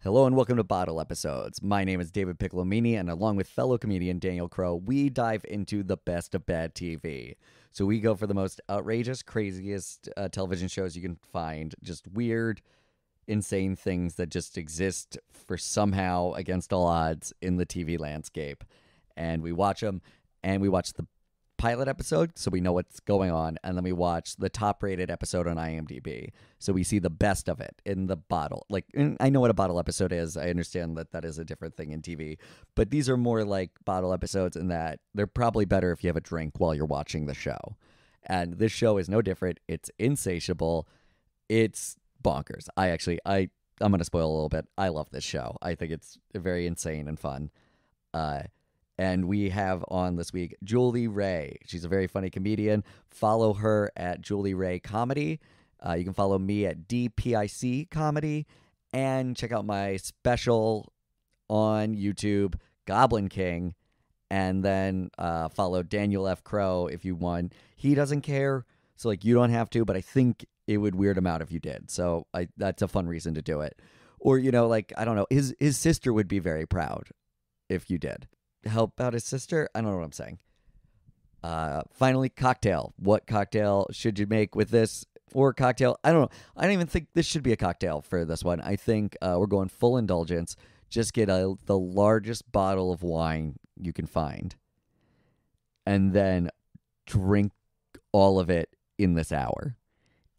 Hello and welcome to Bottle Episodes. My name is David Piccolomini, and along with fellow comedian Daniel Crow, we dive into the best of bad TV. So we go for the most outrageous, craziest television shows you can find, just weird, insane things that just exist for somehow against all odds in the TV landscape. And we watch them, and we watch the pilot episode so we know what's going on, and then we watch the top rated episode on IMDb so we see the best of it in the bottle. Like, I know what a bottle episode is. I understand that that is a different thing in TV, but these are more like bottle episodes in that they're probably better if you have a drink while you're watching the show. And this show is no different. It's Insatiable. It's bonkers. I'm gonna spoil a little bit. I love this show. I think it's very insane and fun. And we have on this week Julie Ray. She's a very funny comedian. Follow her at Julie Ray Comedy. You can follow me at DPIC Comedy. And check out my special on YouTube, Goblin King. And then follow Daniel F. Crow if you want. He doesn't care, so you don't have to, but I think it would weird him out if you did. So that's a fun reason to do it. Or, I don't know, his sister would be very proud if you did. Help out his sister? I don't know what I'm saying. Finally, cocktail. What cocktail should you make with this? Or cocktail? I don't know. I don't even think this should be a cocktail for this one. I think we're going full indulgence. Just get the largest bottle of wine you can find. And then drink all of it in this hour.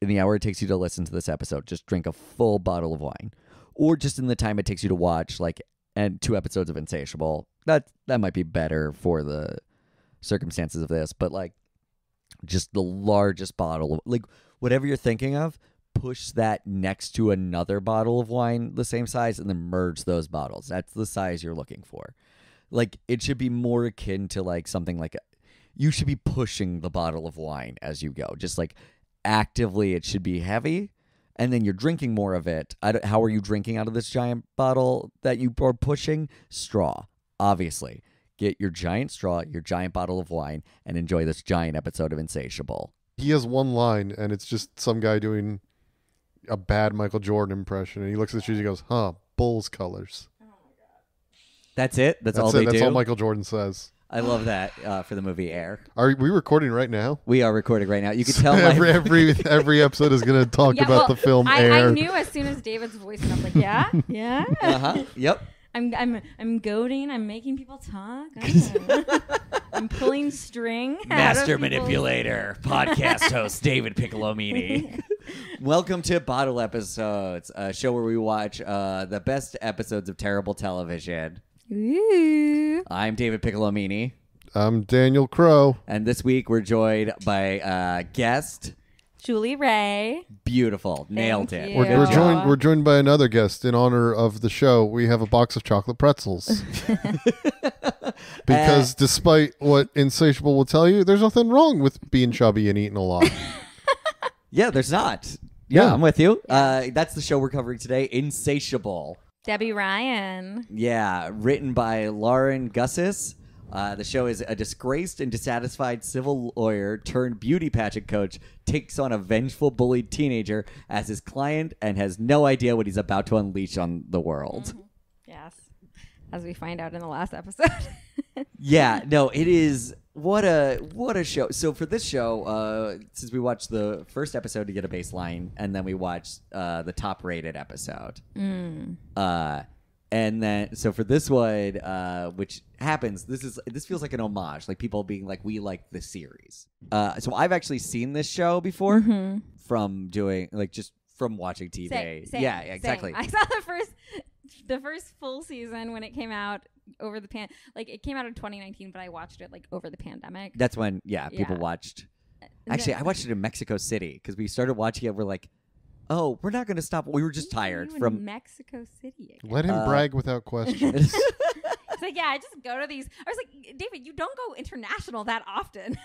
In the hour it takes you to listen to this episode, just drink a full bottle of wine. Or just in the time it takes you to watch, and 2 episodes of Insatiable. That might be better for the circumstances of this, but just the largest bottle of whatever you're thinking of, push that next to another bottle of wine the same size and then merge those bottles. That's the size you're looking for. It should be more akin to something you should be pushing the bottle of wine as you go. Just actively it should be heavy. And then you're drinking more of it. How are you drinking out of this giant bottle that you are pushing? Straw, obviously. Get your giant straw, your giant bottle of wine, and enjoy this giant episode of Insatiable. He has one line, and it's just some guy doing a bad Michael Jordan impression. And he looks at the shoes and he goes, Bulls colors. Oh, my God. That's it? That's all it. they That's do? all Michael Jordan says. I love that for the movie Air. Are we recording right now? We are recording right now. You can tell every episode is going to talk about the film Air. I knew as soon as David's voice went up, yeah. Yep. I'm goading. I'm making people talk. I'm pulling string. Master manipulator, podcast host David Piccolomini. Welcome to Bottle Episodes, a show where we watch the best episodes of terrible television. Ooh. I'm David Piccolomini. I'm Daniel Crow. And this week we're joined by guest Julie Ray. Beautiful. Nailed it. We're joined by another guest in honor of the show. We have a box of chocolate pretzels. Because despite what Insatiable will tell you, there's nothing wrong with being chubby and eating a lot. Yeah, there's not. Yeah, I'm with you. That's the show we're covering today, Insatiable. Debbie Ryan. Yeah, written by Lauren Gussis. The show is a disgraced and dissatisfied civil lawyer turned beauty pageant coach takes on a vengeful bullied teenager as his client and has no idea what he's about to unleash on the world. Mm-hmm. Yes, as we find out in the last episode. Yeah, no, it is what a show. So for this show, since we watched the first episode to get a baseline, and then we watched the top rated episode. And then, so for this one, which happens, this feels like an homage, people being we like the series. So I've actually seen this show before from doing, just from watching TV. Same, yeah, exactly. Same. I saw the first full season when it came out over the it came out in 2019, but I watched it over the pandemic. That's when, people watched. Actually, I watched it in Mexico City because we started watching it. We're like, oh, we're not going to stop. We were just tired from Mexico City again. Let him brag without questions. It's I just go to these. I was like, David, you don't go international that often.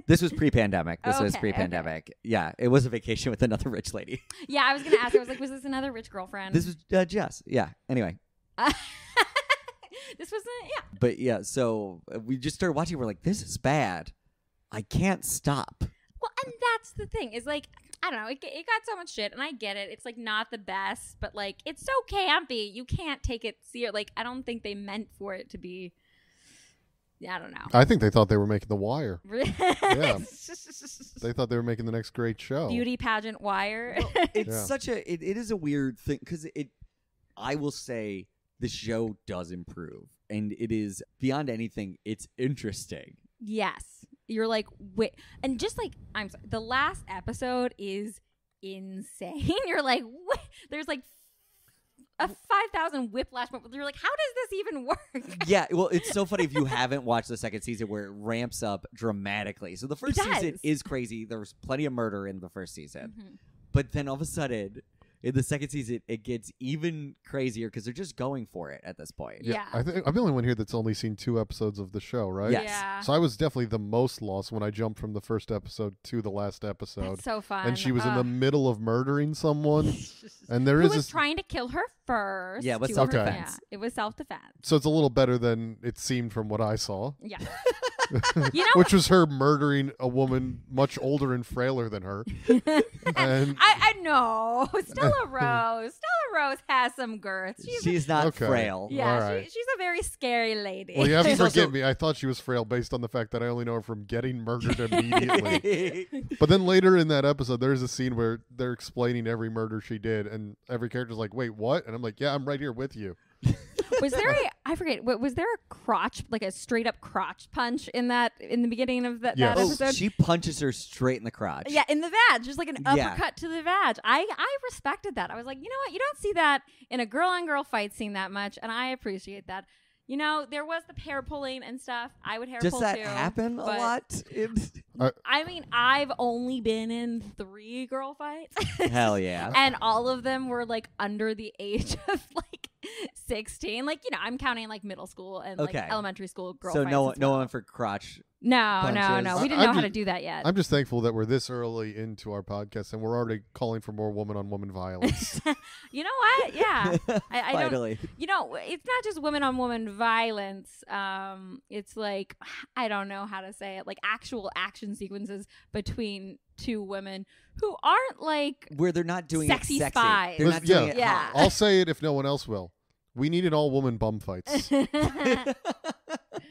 This was pre-pandemic. Okay. Yeah, it was a vacation with another rich lady. Yeah, I was going to ask. I was like, was this another rich girlfriend? This was Jess. Yeah. Anyway. This wasn't. Yeah. But yeah, so we just started watching. We're like, this is bad. I can't stop. Well, and that's the thing. Is like, I don't know. It got so much shit, and I get it. It's like not the best, but like it's so campy. You can't take it serious. Like I don't think they meant for it to be. I don't know. I think they thought they were making The Wire. Yeah. They thought they were making the next great show. Beauty pageant Wire. It's Yeah. such a it is a weird thing because I will say the show does improve, and it is beyond anything. It's interesting. Yes. You're like, wait. And just like, I'm sorry, the last episode is insane. You're like, what? There's like a 5,000 whiplash moment. You're like, how does this even work? Yeah, well, it's so funny if you haven't watched the second season where it ramps up dramatically. So the first season is crazy. There was plenty of murder in the first season. Mm-hmm. But then all of a sudden, in the second season, it gets even crazier because they're just going for it at this point. Yeah. I think I'm the only one here that's only seen 2 episodes of the show, right? Yes. Yeah. So I was definitely the most lost when I jumped from the first episode to the last episode. That's so fun. And she was in the middle of murdering someone. And there Who is was this. trying to kill her first. Yeah, it was to her- self-defense. Yeah, it was self-defense. So it's a little better than it seemed from what I saw, Yeah. You know, which was her murdering a woman much older and frailer than her. And I know. Stella Rose has some girth. She's not Okay. frail. Yeah, All right. she's a very scary lady. well, you have to She's forgive also- me. I thought she was frail based on the fact that I only know her from getting murdered immediately. But then later in that episode, there's a scene where they're explaining every murder she did, and every character's like, "Wait, what?" And I'm like, "Yeah, I'm right here with you." Was there I forget, was there a crotch, like a straight up crotch punch in the beginning of that Yes. Oh, episode? she punches her straight in the crotch. Yeah, in the vag, just like an Yeah. uppercut to the vag. I respected that. I was like, you know what? You don't see that in a girl on girl fight scene that much, and I appreciate that. You know, there was the hair pulling and stuff. I would hair Does pull that too. happen a but- lot? I mean, I've only been in 3 girl fights. Hell yeah. And all of them were like under the age of like 16. Like, you know, I'm counting like middle school and Okay. like elementary school girl So fights. no as well. one for crotch. No. punches. We didn't I'm know how just- to do that yet. I'm just thankful that we're this early into our podcast and we're already calling for more woman-on-woman violence. You know what? Yeah. I don't. Finally. You know, it's not just woman on woman violence. It's like, I don't know how to say it, like actual action sequences between 2 women who aren't like Where they're not doing Sexy it sexy. spies. They're not Yeah. doing it Yeah. hot. I'll say it if no one else will. We need an all-woman bum fights.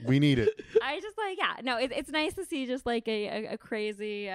We need it. I just like, yeah, no, it's nice to see just like a crazy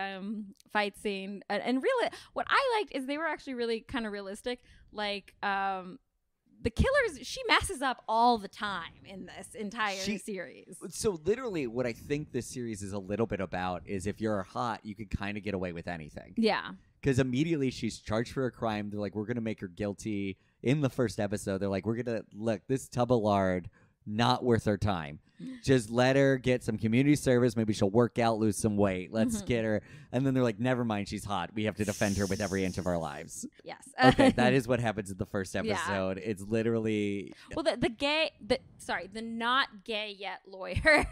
fight scene. And really, what I liked is they were actually really kind of realistic. Like, the killers, she messes up all the time in this entire series. So literally what I think this series is a little bit about is if you're hot, you can kind of get away with anything. Yeah. Because immediately she's charged for a crime. They're like, we're going to make her guilty. In the first episode, they're like, we're going to, look, this tub of lard, not worth her time. Just let her get some community service. Maybe she'll work out, lose some weight. Let's get her. And then they're like, never mind, she's hot. We have to defend her with every inch of our lives. Yes. Okay, that is what happens in the first Yeah. episode. It's literally Well, the not gay yet lawyer.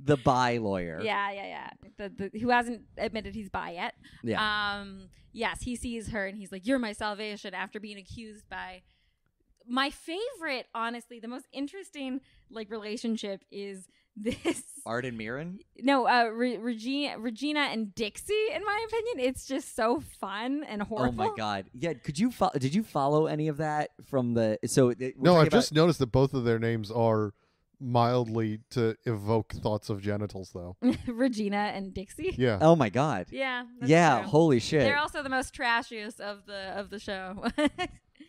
the bi lawyer. Yeah. The who hasn't admitted he's bi yet. Yeah. Yes, he sees her and he's like, "You're my salvation," after being accused by my favorite, honestly, the most interesting like relationship is this. Arden Mirren? No, Regina and Dixie. In my opinion, it's just so fun and horrible. Oh my god! Yeah, did you follow any of that from the? So No, I've just noticed that both of their names are mildly to evoke thoughts of genitals, though. Regina and Dixie. Yeah. Oh my god! Yeah. That's Yeah, true. holy shit! They're also the most trashiest of the show.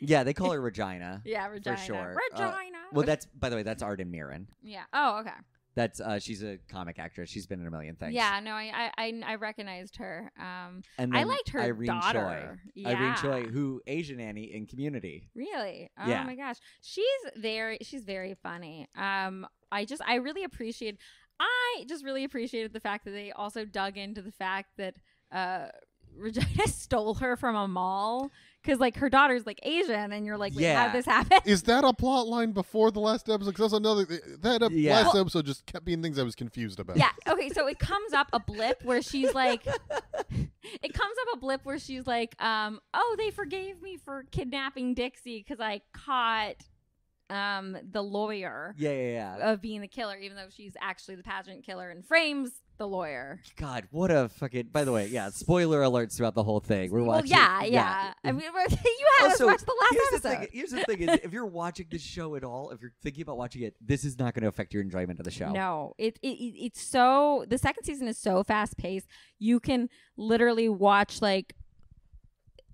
Yeah, they call her Regina. Yeah, Regina. For sure. Regina. Well, that's by the way, that's Arden Mirren. Yeah. Oh, okay. That's she's a comic actress. She's been in a million things. Yeah. No, I recognized her. And I then liked her Irene daughter. Choi. Irene Yeah. Choi, who Asian Annie in Community. Really? Oh Yeah. my gosh. She's very funny. I really appreciated the fact that they also dug into the fact that Regina stole her from a mall because like her daughter's like Asian and you're like, wait, how Yeah. did this happen? Is that a plot line before the last episode? Because that's another. Yeah. Last episode just kept being things I was confused about. Yeah. Okay. So it comes up a blip where she's like, oh, they forgave me for kidnapping Dixie because I caught the lawyer Yeah. of being the killer, even though she's actually the pageant killer and frames the lawyer. God, what a fucking. By the way, yeah, spoiler alerts throughout the whole thing. We're watching. Well, yeah. I mean, you had us watch the last episode. Here's the thing: is if you're watching this show at all, if you're thinking about watching it, this is not going to affect your enjoyment of the show. No, it's so. The second season is so fast paced. You can literally watch like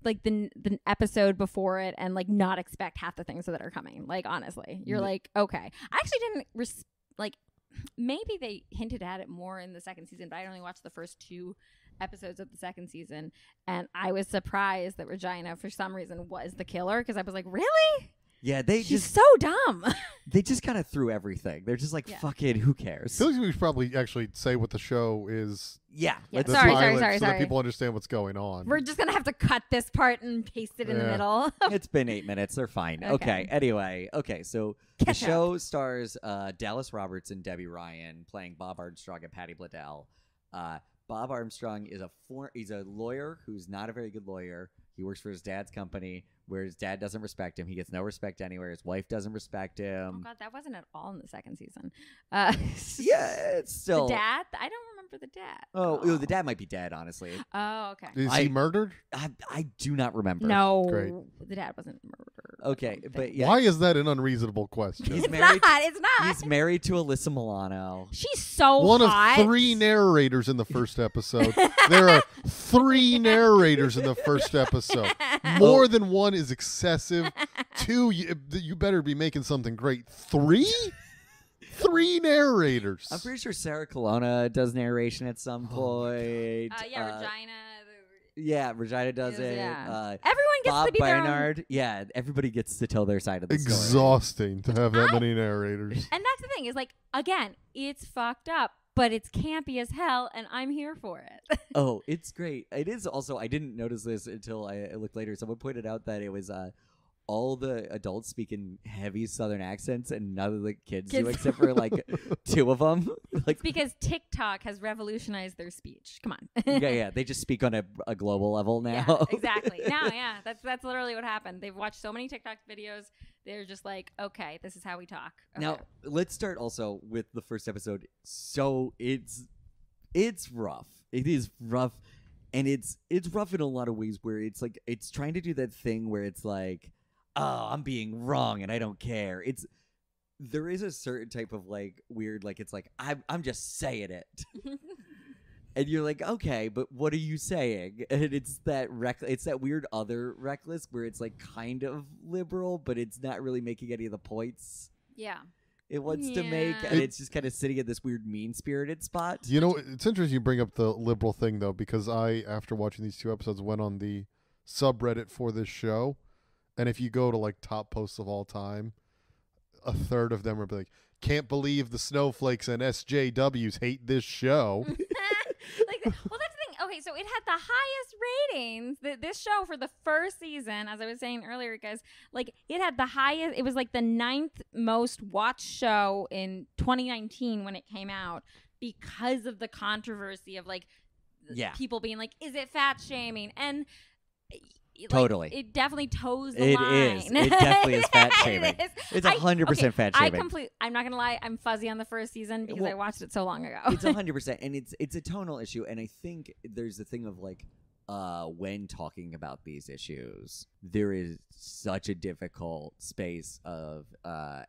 the episode before it and like not expect half the things that are coming. Like honestly, you're like, okay. I actually didn't maybe they hinted at it more in the second season, but I only watched the first 2 episodes of the second season, and I was surprised that Regina for some reason was the killer, because I was like, really? Yeah, She's so dumb. They just kind of threw everything. They're just like, fuck it, who cares? I feel like we should probably actually say what the show is. Yeah. The Sorry. so that people understand what's going on. We're just going to have to cut this part and paste it in the middle. It's been 8 minutes. They're fine. Okay. Anyway. Okay. So the show stars Dallas Roberts and Debbie Ryan playing Bob Armstrong and Patty Bladell. Bob Armstrong is he's a lawyer who's not a very good lawyer. He works for his dad's company, where his dad doesn't respect him. He gets no respect anywhere. His wife doesn't respect him. Oh, God, that wasn't at all in the second season. Yeah, it's still... The dad? I don't remember the dad. Oh, the dad might be dead, honestly. Oh, okay. Is he murdered? I do not remember. No. Great. The dad wasn't murdered. Okay, but yeah. Why is that an unreasonable question? It's not. He's married to Alyssa Milano. She's so One hot. of 3 narrators in the first episode. There are 3 narrators in the first episode. More than 1 is excessive. 2, you better be making something great. 3? 3 narrators. I'm pretty sure Sarah Colonna does narration at some point. Regina. Yeah, Regina does it. Yeah. Everyone gets Bob to be Barnard. their own. Yeah, everybody gets to tell their side of the story. Exhausting to have that many narrators. And that's the thing is, like, again, it's fucked up, but it's campy as hell, and I'm here for it. Oh, it's great. It is also, I didn't notice this until I looked later. Someone pointed out that it was all the adults speak in heavy Southern accents, and none of the kids do, except for like 2 of them. Like, it's because TikTok has revolutionized their speech. Come on. yeah. They just speak on a global level now. Yeah, exactly. That's literally what happened. They've watched so many TikTok videos. They're just like, okay, this is how we talk. Okay. Now, let's start also with the first episode. So it's rough. It is rough, and it's rough in a lot of ways where it's like it's trying to do that thing where it's like, oh, I'm being wrong and I don't care. There is a certain type of like weird, like it's like I'm just saying it. And you're like, okay, but what are you saying? And it's that it's that weird other reckless where it's like kind of liberal, but it's not really making any of the points it wants to make, and it's just kind of sitting in this weird mean-spirited spot. You know, it's interesting you bring up the liberal thing, though, because I, after watching these 2 episodes, went on the subreddit for this show, and if you go to, like, top posts of all time, a third of them are like, can't believe the snowflakes and SJWs hate this show. Well, that's the thing. Okay, so it had the highest ratings. This show for the first season, as I was saying earlier, guys, like it had the highest. It was like the 9th most watched show in 2019 when it came out because of the controversy of like people being like, "Is it fat shaming?" And totally, it definitely toes the line. It definitely is fat shaming. It's 100% fat shaming. I'm not gonna lie. I'm fuzzy on the first season because I watched it so long ago. It's 100%, and it's a tonal issue. And I think there's a thing of like, when talking about these issues, there is such a difficult space of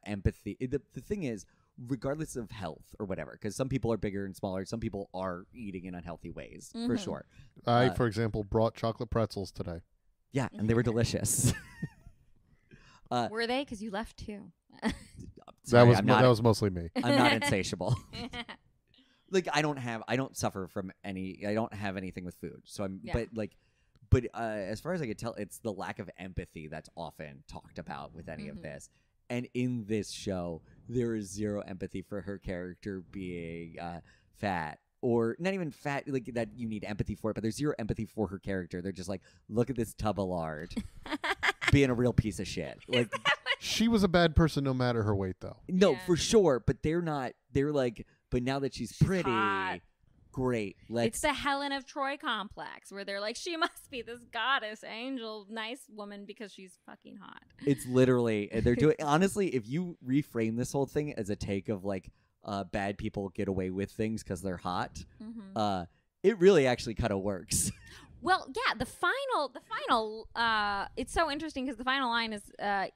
empathy. The thing is, regardless of health or whatever, because some people are bigger and smaller, some people are eating in unhealthy ways for sure. I, for example, brought chocolate pretzels today. Yeah, and they were delicious. Were they? Because you left too. Sorry, that was mostly me. I'm not insatiable. Like I don't suffer from I don't have anything with food. So but as far as I can tell, it's the lack of empathy that's often talked about with any of this. And in this show, there is 0 empathy for her character being fat. Or not even fat, like that you need empathy for it, but there's 0 empathy for her character. They're just like, look at this tub of lard being a real piece of shit. Like, she was a bad person no matter her weight, though. No, for sure. But they're not. They're like, but now that she's pretty, hot. Great. It's the Helen of Troy complex where they're like, she must be this goddess, angel, nice woman because she's fucking hot. It's literally they're doing. Honestly, if you reframe this whole thing as a take of like, bad people get away with things because they're hot. Mm-hmm. It really actually kind of works. Well, yeah, the final, it's so interesting because the final line is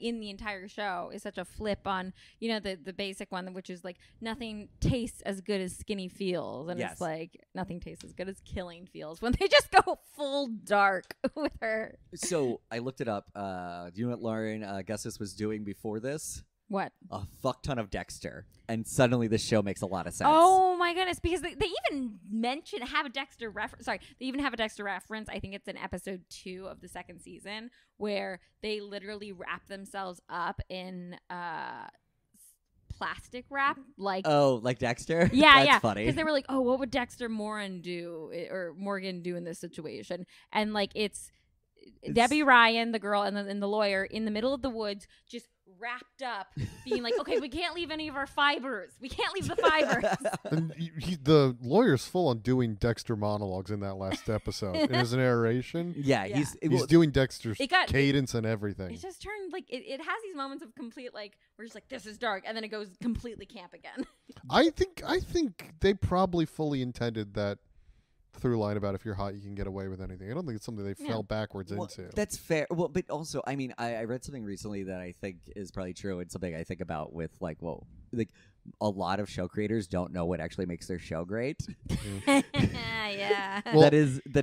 in the entire show is such a flip on, the basic one, which is like nothing tastes as good as skinny feels. And Yes. it's like nothing tastes as good as killing feels when they just go full dark with her. So I looked it up. Do you know what Lauren Gussis was doing before this? What? A fuck ton of Dexter. And suddenly this show makes a lot of sense. Oh my goodness, because they even have a Dexter reference. Sorry, they even have a Dexter reference. I think it's in episode 2 of the 2nd season where they literally wrap themselves up in plastic wrap, like like Dexter? yeah, That's funny. Because they were like, oh, what would Dexter Morgan do in this situation? And like it's Debbie Ryan, the girl, and the lawyer in the middle of the woods, just wrapped up, being like, okay, we can't leave any of our fibers. We can't leave the fibers. And the lawyer's full on doing Dexter monologues in that last episode. In his narration, Yeah, Yeah. he's doing Dexter's It got- cadence and everything. It just turned like it has these moments of complete like we're just like this is dark, and then it goes completely camp again. I think they probably fully intended that through line about if you're hot, you can get away with anything. I don't think it's something they fell backwards Well, into. that's fair. Well, but also, I mean, I read something recently that I think is probably true, and something I think about with like a lot of show creators don't know what actually makes their show great. Yeah. Well- that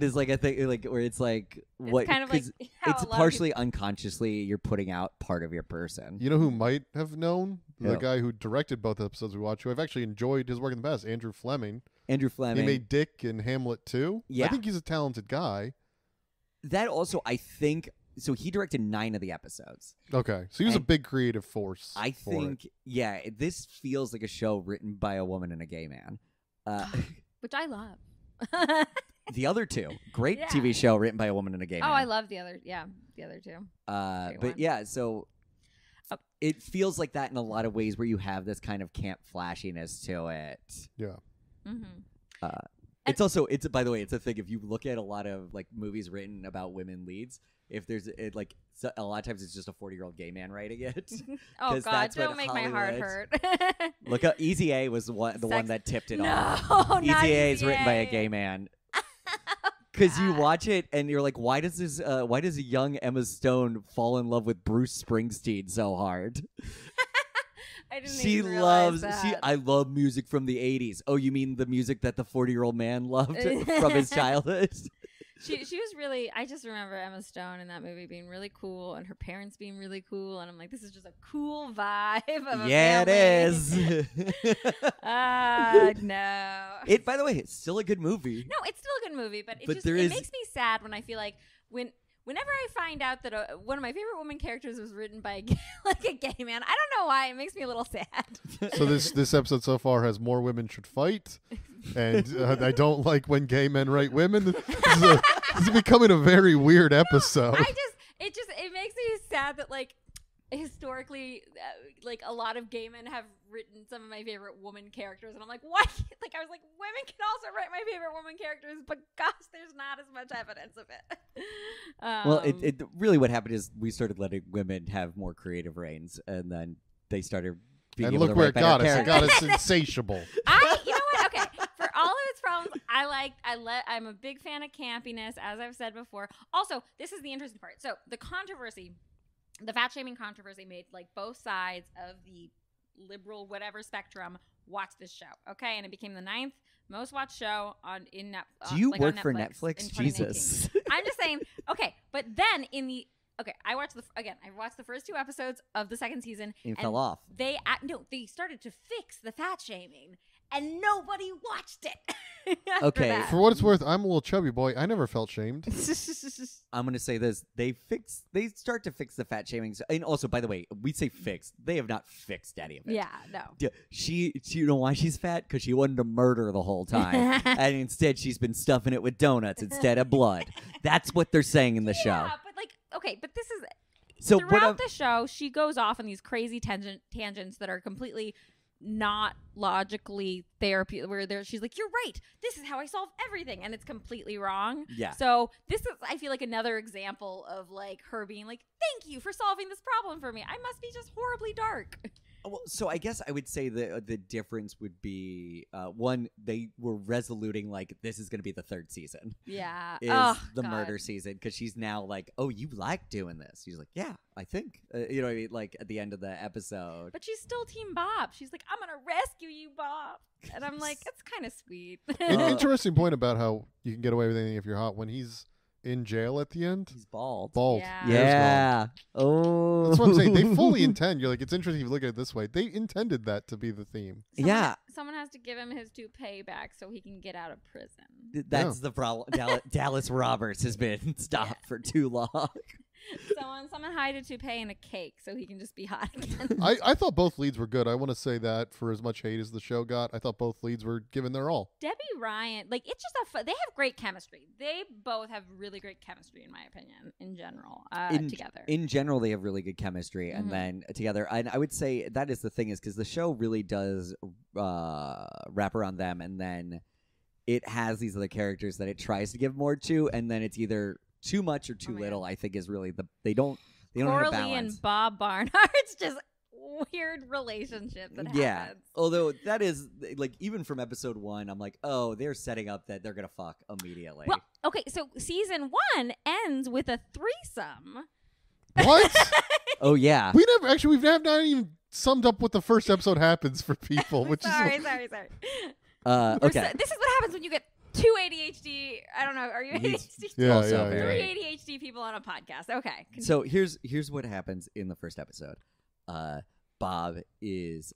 is like a thing, like where it's like what kind of like 'cause how it's a lot of partially unconsciously you're putting out part of your person. You know who might have known? The Who? guy who directed both episodes we watched, who I've actually enjoyed his work in the past, Andrew Fleming. Andrew He Fleming. made Dick in Hamlet too. Yeah. I think he's a talented guy. That also, I think. So he directed 9 of the episodes. Okay, so he was a And big creative force. I for it. think, yeah, this feels like a show written by a woman and a gay man. which I love. The other 2, great Yeah. TV show written by a woman and a gay man. Oh, I love the other two. Great But one. yeah, so Oh. it feels like that in a lot of ways where you have this kind of camp flashiness to it. Yeah. Mm-hmm. It's also, by the way, it's a thing. If you look at a lot of like movies written about women leads, if there's a lot of times it's just a 40-year-old gay man writing it. Oh 'Cause God! that's what Don't make my heart Hollywood- hurt. Look up, Easy A was the one that tipped it off. No, not Easy A is written by a EZA. gay man. Because you God. watch it and you're like, why does a young Emma Stone fall in love with Bruce Springsteen so hard? I didn't She even realize loves. that. I love music from the '80s. Oh, you mean the music that the 40-year-old man loved from his childhood? She was really. I just remember Emma Stone in that movie being really cool, and her parents being really cool, and I'm like, this is just a cool vibe. Of a Yeah, it family. is. No. It. By the way, it's still a good movie. No, it's still a good movie, but But it there is- makes me sad when I feel like whenever I find out that one of my favorite woman characters was written by like a gay man, I don't know why it makes me a little sad. So this episode so far has more women should fight, and I don't like when gay men write women. This is becoming a very weird episode. It makes me sad that like historically like a lot of gay men have written some of my favorite woman characters, and I'm like, why? Like I was like, women can also write my favorite woman characters, but gosh, there's not as much evidence of it. Well, it really what happened is we started letting women have more creative reigns, and then they started being And able look to where write it got us. better It got characters. us insatiable. You know what? Okay, for all of its problems, I'm a big fan of campiness, as I've said before. Also, this is the interesting part. So the controversy, the fat shaming controversy, made like both sides of the liberal whatever spectrum watch this show. Okay, and it became the 9th most watched show in Netflix. Do you like work on for in Netflix? 2019. Jesus. I'm just saying. Okay, but then I watched the first 2 episodes of the 2nd season. And fell off. They started to fix the fat shaming, and nobody watched it. after Okay. that. For what it's worth, I'm a little chubby boy. I never felt shamed. I'm gonna say this: they start to fix the fat shaming, and also, by the way, we say fixed. They have not fixed any of it. Yeah, no. You know why she's fat? Because she wanted to murder the whole time, and instead she's been stuffing it with donuts instead of blood. That's what they're saying in the show. Yeah, but like, okay, but this is So what throughout the show, she goes off on these crazy tangents that are completely not logically therapy. Where she's like, "You're right. This is how I solve everything," and it's completely wrong. Yeah. So this is, I feel like, another example of like her being like, "Thank you for solving this problem for me. I must be just horribly dark." Well, so I guess I would say the difference would be one, they were resoluting like this is going to be the third season. Yeah. Is Oh, the God. murder season, because she's now like, oh, you like doing this? She's like, yeah, I think. You know what I mean? Like at the end of the episode. But she's still Team Bob. She's like, I'm gonna rescue you, Bob. And I'm like, it's kind of sweet. Interesting point about how you can get away with anything if you're hot. When he's in jail at the end, He's bald. bald. Yeah. Hair's gone. Yeah. Oh. That's what I'm saying. They fully intend. You're like, it's interesting if you look at it this way. They intended that to be the theme. Yeah. Someone has to give him his toupee back so he can get out of prison. That's the problem. Dallas Roberts has been stopped for too long. Someone hide a toupee in a cake so he can just be hot again. I thought both leads were good. I want to say that for as much hate as the show got, I thought both leads were given their all. Debbie Ryan, like it's just they have great chemistry. They both have really great chemistry, in my opinion, in general, together. In general, they have really good chemistry, and then together. And I would say that is the thing, is because the show really does wrap around them, and then it has these other characters that it tries to give more to, and then it's either too much or too little. I think is really they don't have a Coralie balance. and Bob Barnhart's just weird relationship that happens. Although that is like, even from episode 1, I'm like, oh, they're setting up that they're gonna fuck immediately. Well, okay, so season 1 ends with a threesome. What? Oh yeah. We've not even summed up what the first episode happens for people, which sorry. is Okay. This is what happens when you get 2 ADHD. I don't know. Are you ADHD? yeah. 3 ADHD people on a podcast. Okay. So here's what happens in the first episode. Bob is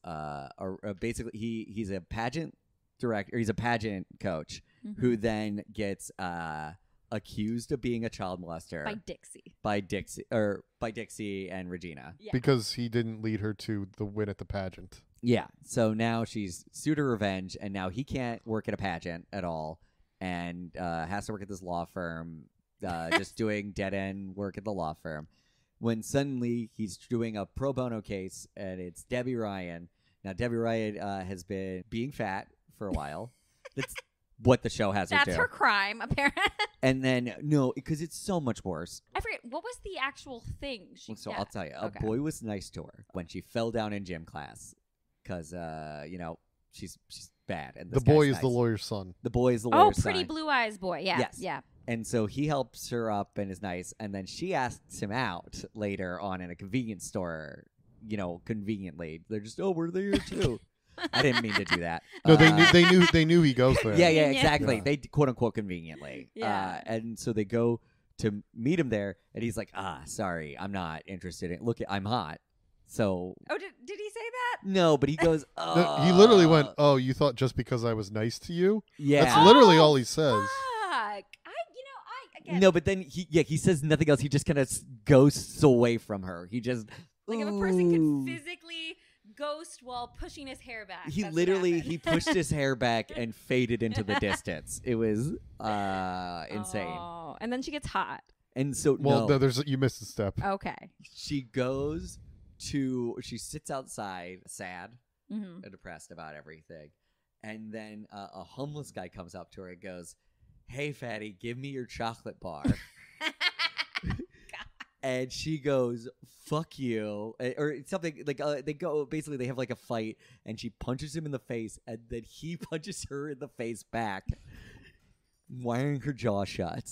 basically he's a pageant director. He's a pageant coach who then gets accused of being a child molester by Dixie and Regina. Yeah. because he didn't lead her to the win at the pageant. Yeah. So now she's sued her revenge, and now he can't work at a pageant at all, and has to work at this law firm, just doing dead end work at the law firm. When suddenly he's doing a pro bono case, and it's Debbie Ryan. Now, Debbie Ryan has been being fat for a while. That's what the show has her do. That's her crime, apparently. And then, no, because it's so much worse. I forget, what was the actual thing? I'll tell you. A boy was nice to her when she fell down in gym class because, she's bad. And The boy is the lawyer's son. The boy is the lawyer's son. Oh, pretty blue eyes boy. Yeah. Yes. Yeah. And so he helps her up and is nice. And then she asks him out later on in a convenience store, conveniently. They're just, oh, we're there too. I didn't mean to do that. No, they knew he goes there. Yeah, exactly. Yeah. They quote unquote conveniently. Yeah. And so they go to meet him there, and he's like, sorry, I'm not interested in. Look, I'm hot. So. Oh, did he say that? No, but he goes, oh. No, he literally went, oh, you thought just because I was nice to you? Yeah. That's literally all he says. Fuck. Again, No, but then he says nothing else. He just kind of ghosts away from her. He just. like if a person can physically ghost while pushing his hair back. He that's literally what happened. pushed his hair back and faded into the distance. It was insane. Oh, and then she gets hot. And so Well, no, you missed a step. Okay. she sits outside, sad and depressed about everything, and then a homeless guy comes up to her and goes, "Hey, fatty, give me your chocolate bar." And she goes, "Fuck you," or something like they go. Basically, they have like a fight, and she punches him in the face, and then he punches her in the face back, wiring her jaw shut.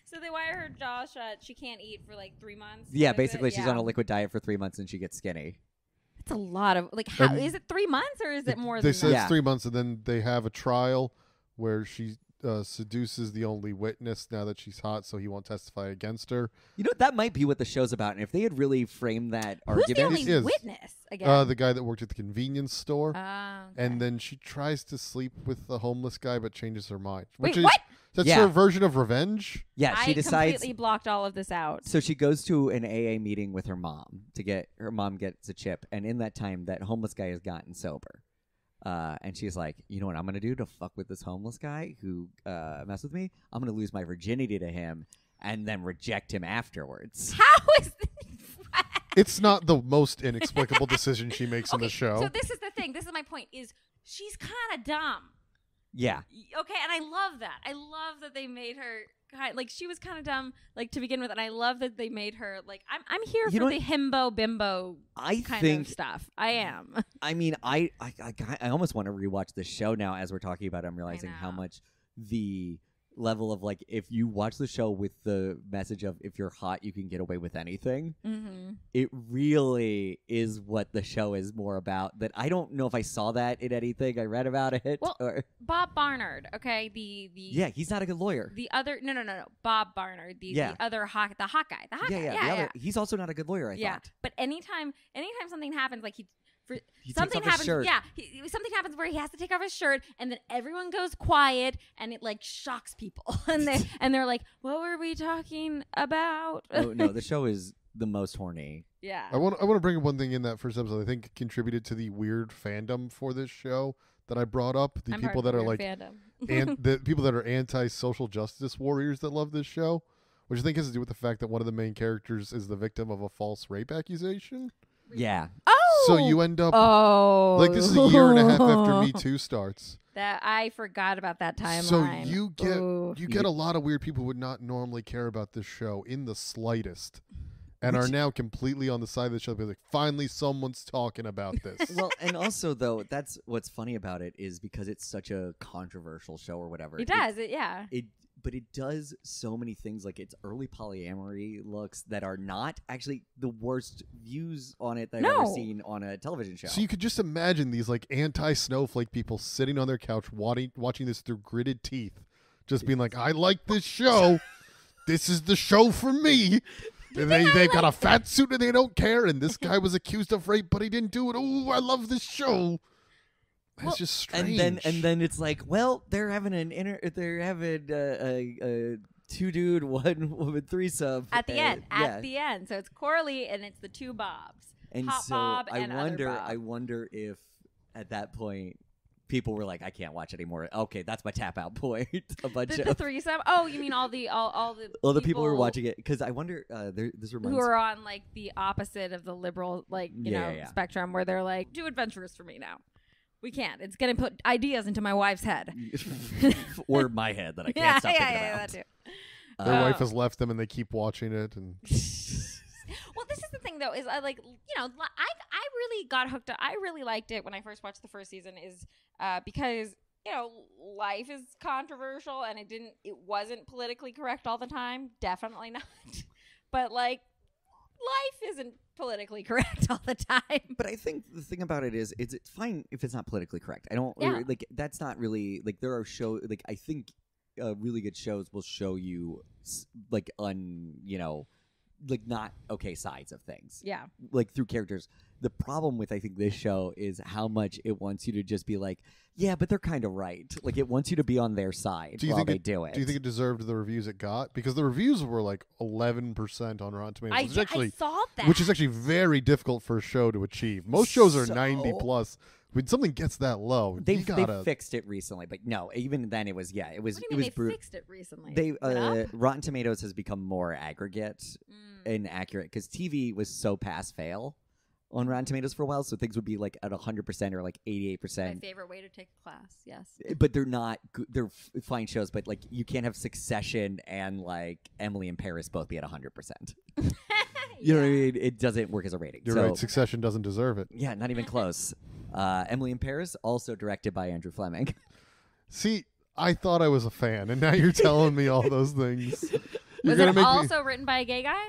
So they wire her jaw shut. She can't eat for like 3 months. Yeah, What is basically, it? she's on a liquid diet for 3 months, and she gets skinny. That's a lot of How is it 3 months or is it more They than said that? it's 3 months, and then they have a trial where she seduces the only witness now that she's hot, so he won't testify against her. You know, that might be what the show's about, and if they had really framed that Who's the argument, only is. witness again? The guy that worked at the convenience store. Okay. And then she tries to sleep with the homeless guy, but changes her mind. Wait, Which is, what? That's Yeah. her version of revenge. yeah, she I decides. completely blocked all of this out. So she goes to an AA meeting with her mom to get her mom gets a chip, and in that time, that homeless guy has gotten sober. And she's like, you know what I'm gonna do to fuck with this homeless guy who messed with me? I'm gonna lose my virginity to him and then reject him afterwards. How is this? It's not the most inexplicable decision she makes in the show. So this is the thing. This is my point. Is she's kind of dumb. Yeah, Okay, and I love that. I love that they made her like she was kind of dumb like to begin with, and I love that they made her like I'm here You for know the himbo bimbo kind of stuff. I am. I mean, I almost want to rewatch the show now as we're talking about it. I'm realizing how much the level of like if you watch the show with the message of if you're hot you can get away with anything, it really is what the show is more about. That I don't know if I saw that in anything I read about it. Well, Bob Barnard, okay, the he's not a good lawyer. The other no Bob Barnard, the other hot guy, the hot guy. He's also not a good lawyer. I thought. But anytime something happens, like something happens. Something happens where he has to take off his shirt, and then everyone goes quiet, and it like shocks people, and they're like, "What were we talking about?" Oh no, the show is the most horny. Yeah. I want to bring up one thing in that first episode. I think contributed to the weird fandom for this show that I brought up. The people that are like, and the people that are anti-social justice warriors that love this show, which I think has to do with the fact that one of the main characters is the victim of a false rape accusation. Yeah. Oh. So you end up like this is a year and a half after Me Too starts. That I forgot about that timeline. So you get a lot of weird people who would not normally care about this show in the slightest, and are now completely on the side of the show. Like, finally, someone's talking about this. Well, and also though, that's what's funny about it is because it's such a controversial show or whatever. It does. But it does so many things, like its early polyamory looks that are not actually the worst views on it that I've ever seen on a television show. So you could just imagine these like anti-snowflake people sitting on their couch watching this through gritted teeth, just being like, I like this show. This is the show for me. They've got a fat suit and they don't care. And this guy was accused of rape, but he didn't do it. Oh, I love this show. It's just strange. And then it's like, well, they're having a 2-dude, 1-woman threesome at the end. At the end, so it's Corley and it's the two Bobs. And Hot so Bob and other Bob. I wonder if at that point people were like, I can't watch anymore. Okay, that's my tap out point. The threesome. Oh, you mean all the people who were watching it? Because I wonder. This reminds who are on like the opposite of the liberal spectrum, where they're like, too adventurous for me now. We can't. It's going to put ideas into my wife's head. Or my head that I can't stop thinking about. That too. Their wife has left them and they keep watching it. And well, this is the thing, though, is I really got hooked up. I really liked it when I first watched the first season is because, life is controversial and it wasn't politically correct all the time. Definitely not. But, like, life isn't politically correct all the time. But I think the thing about it is it's fine if it's not politically correct. I don't like that's not really like there are shows like I think really good shows will show you like like not okay sides of things. Yeah. Like through characters. The problem with I think this show is how much it wants you to just be like, yeah, but they're kind of right. Like it wants you to be on their side while they do it. Do you think it deserved the reviews it got? Because the reviews were like 11% on Rotten Tomatoes. I saw that. Which is actually very difficult for a show to achieve. Most shows are 90 plus. When something gets that low, they fixed it recently, but no, even then it was What do you mean they fixed it recently? They Rotten Tomatoes has become more aggregate and accurate because TV was so pass fail on Rotten Tomatoes for a while, so things would be like at 100% or like 88%. My favorite way to take a class, yes. But they're not. They're fine shows, but like you can't have Succession and like Emily in Paris both be at 100%. You know what I mean? It doesn't work as a rating. You're right. Succession doesn't deserve it. Yeah, not even close. Emily in Paris, also directed by Andrew Fleming. See, I thought I was a fan, and now you're telling me all those things. Was it also written by a gay guy?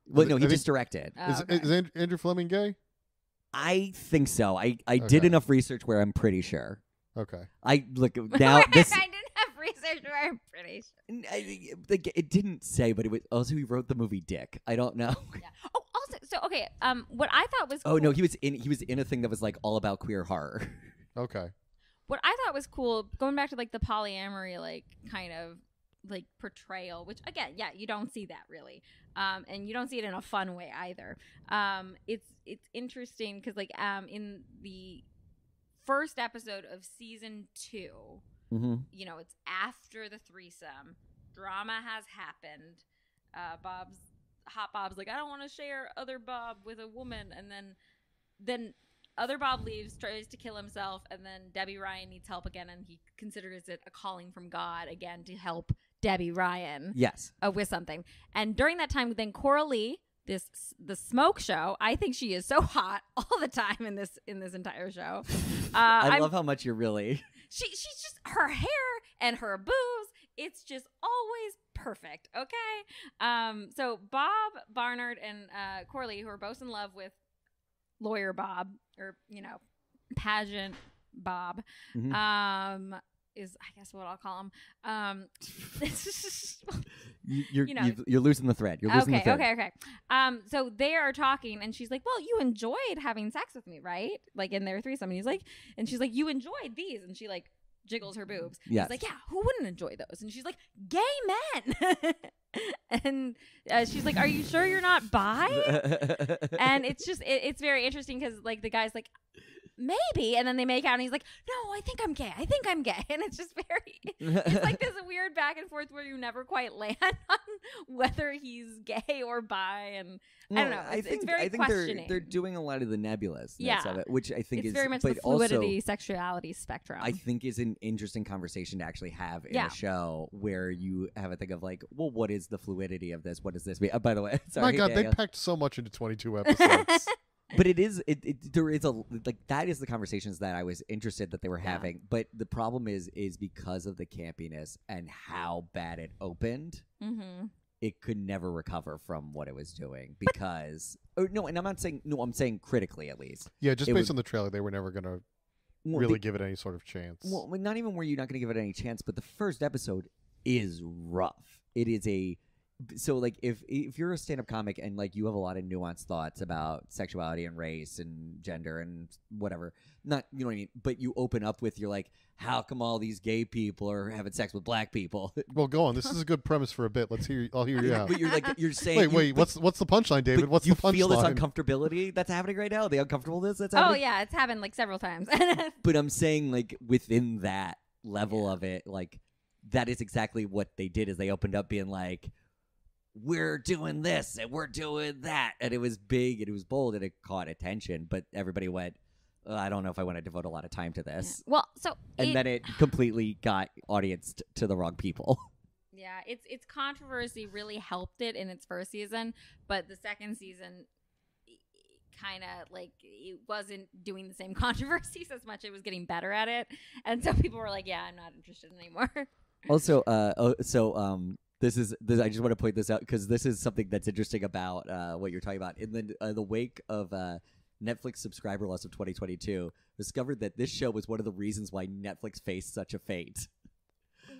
Well, no, he just directed. Is Andrew Fleming gay? I think so. I did enough research where I'm pretty sure. Okay. I look now. I didn't have research where I'm pretty sure. It didn't say, but it was also he wrote the movie Dick. I don't know. Yeah. Oh, also, so okay. What I thought was cool, no, he was in a thing that was like all about queer horror. Okay. What I thought was cool, going back to like the polyamory, like kind of like portrayal, which again, yeah, you don't see that really, and you don't see it in a fun way either. It's interesting because like in the first episode of season 2, it's after the threesome, drama has happened. Hot Bob's like, I don't want to share other Bob with a woman, and then other Bob leaves, tries to kill himself, and then Debbie Ryan needs help again, and he considers it a calling from God again to help Debbie Ryan. Yes. With something. And during that time, then Coralie, the smoke show, I think she is so hot all the time in this entire show. I love how much you're really. She's just, her hair and her boobs, it's just always perfect. Okay. So Bob Barnard and Coralie, who are both in love with lawyer Bob, or pageant Bob, is, I guess, what I'll call him. You're losing the thread. You're losing the thread. Okay. So they are talking, and she's like, "Well, you enjoyed having sex with me, right? Like in their threesome." And she's like, "You enjoyed these," and she like jiggles her boobs. Yes. He's like, "Yeah, who wouldn't enjoy those?" And she's like, "Gay men." And she's like, "Are you sure you're not bi?" And it's just, it's very interesting because like the guy's like, "Maybe," and then they make out, and he's like, "No, I think I'm gay. And it's just it's like this weird back and forth where you never quite land on whether he's gay or bi, and I don't know. It's very questioning. They're doing a lot of the nebulousness of it, which I think it's is very much the fluidity, sexuality spectrum. I think is an interesting conversation to actually have in a show where you have a thing of like, well, what is the fluidity of this? What does this mean? By the way, sorry, my God, they packed so much into 22 episodes. But there is that is the conversations that I was interested that they were having. But the problem is because of the campiness and how bad it opened, it could never recover from what it was doing because I'm saying critically at least. Yeah, just based on the trailer, they were never going to really give it any sort of chance. Well, not even were you not going to give it any chance, but the first episode is rough. It is so like if you're a stand-up comic and like you have a lot of nuanced thoughts about sexuality and race and gender and whatever, not, you know what I mean, but you open up with, you're like, how come all these gay people are having sex with black people? Well, go on. This is a good premise for a bit. I'll hear you out. But you're saying wait, what's the punchline, David? What's the punchline? You feel this uncomfortability that's happening right now? The uncomfortableness that's happening? Oh yeah, it's happened like several times. But I'm saying like within that level of it, like that is exactly what they did, is they opened up being like, we're doing this and we're doing that, and it was big and it was bold and it caught attention, but everybody went, I don't know if I want to devote a lot of time to this. Well, then it completely got audience to the wrong people. Yeah, its controversy really helped it in its first season, but the second season kind of like it wasn't doing the same controversies as much. It was getting better at it, and so people were like, "Yeah, I'm not interested anymore." Also, This I just want to point this out because this is something that's interesting about what you're talking about. In the wake of Netflix subscriber loss of 2022, discovered that this show was one of the reasons why Netflix faced such a fate.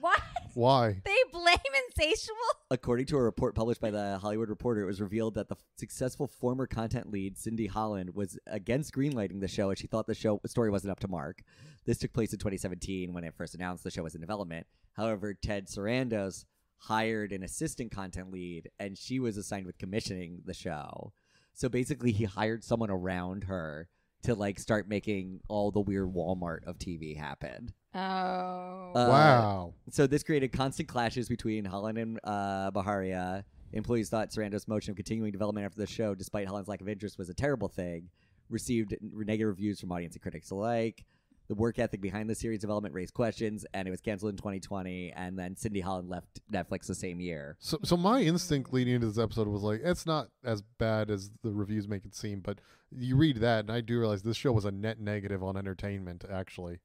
What? Why? They blame Insatiable? According to a report published by the Hollywood Reporter, it was revealed that the successful former content lead, Cindy Holland, was against greenlighting the show, and she thought the story wasn't up to mark. This took place in 2017 when it first announced the show was in development. However, Ted Sarandos hired an assistant content lead, and she was assigned with commissioning the show. So basically, he hired someone around her to like start making all the weird Walmart of TV happen. Oh. Wow. So this created constant clashes between Holland and Baharia. Employees thought Sarandos' motion of continuing development after the show, despite Holland's lack of interest, was a terrible thing. Received negative reviews from audience and critics alike. The work ethic behind the series development raised questions, and it was canceled in 2020, and then Cindy Holland left Netflix the same year. So my instinct leading into this episode was like, it's not as bad as the reviews make it seem, but you read that, and I do realize this show was a net negative on entertainment, actually.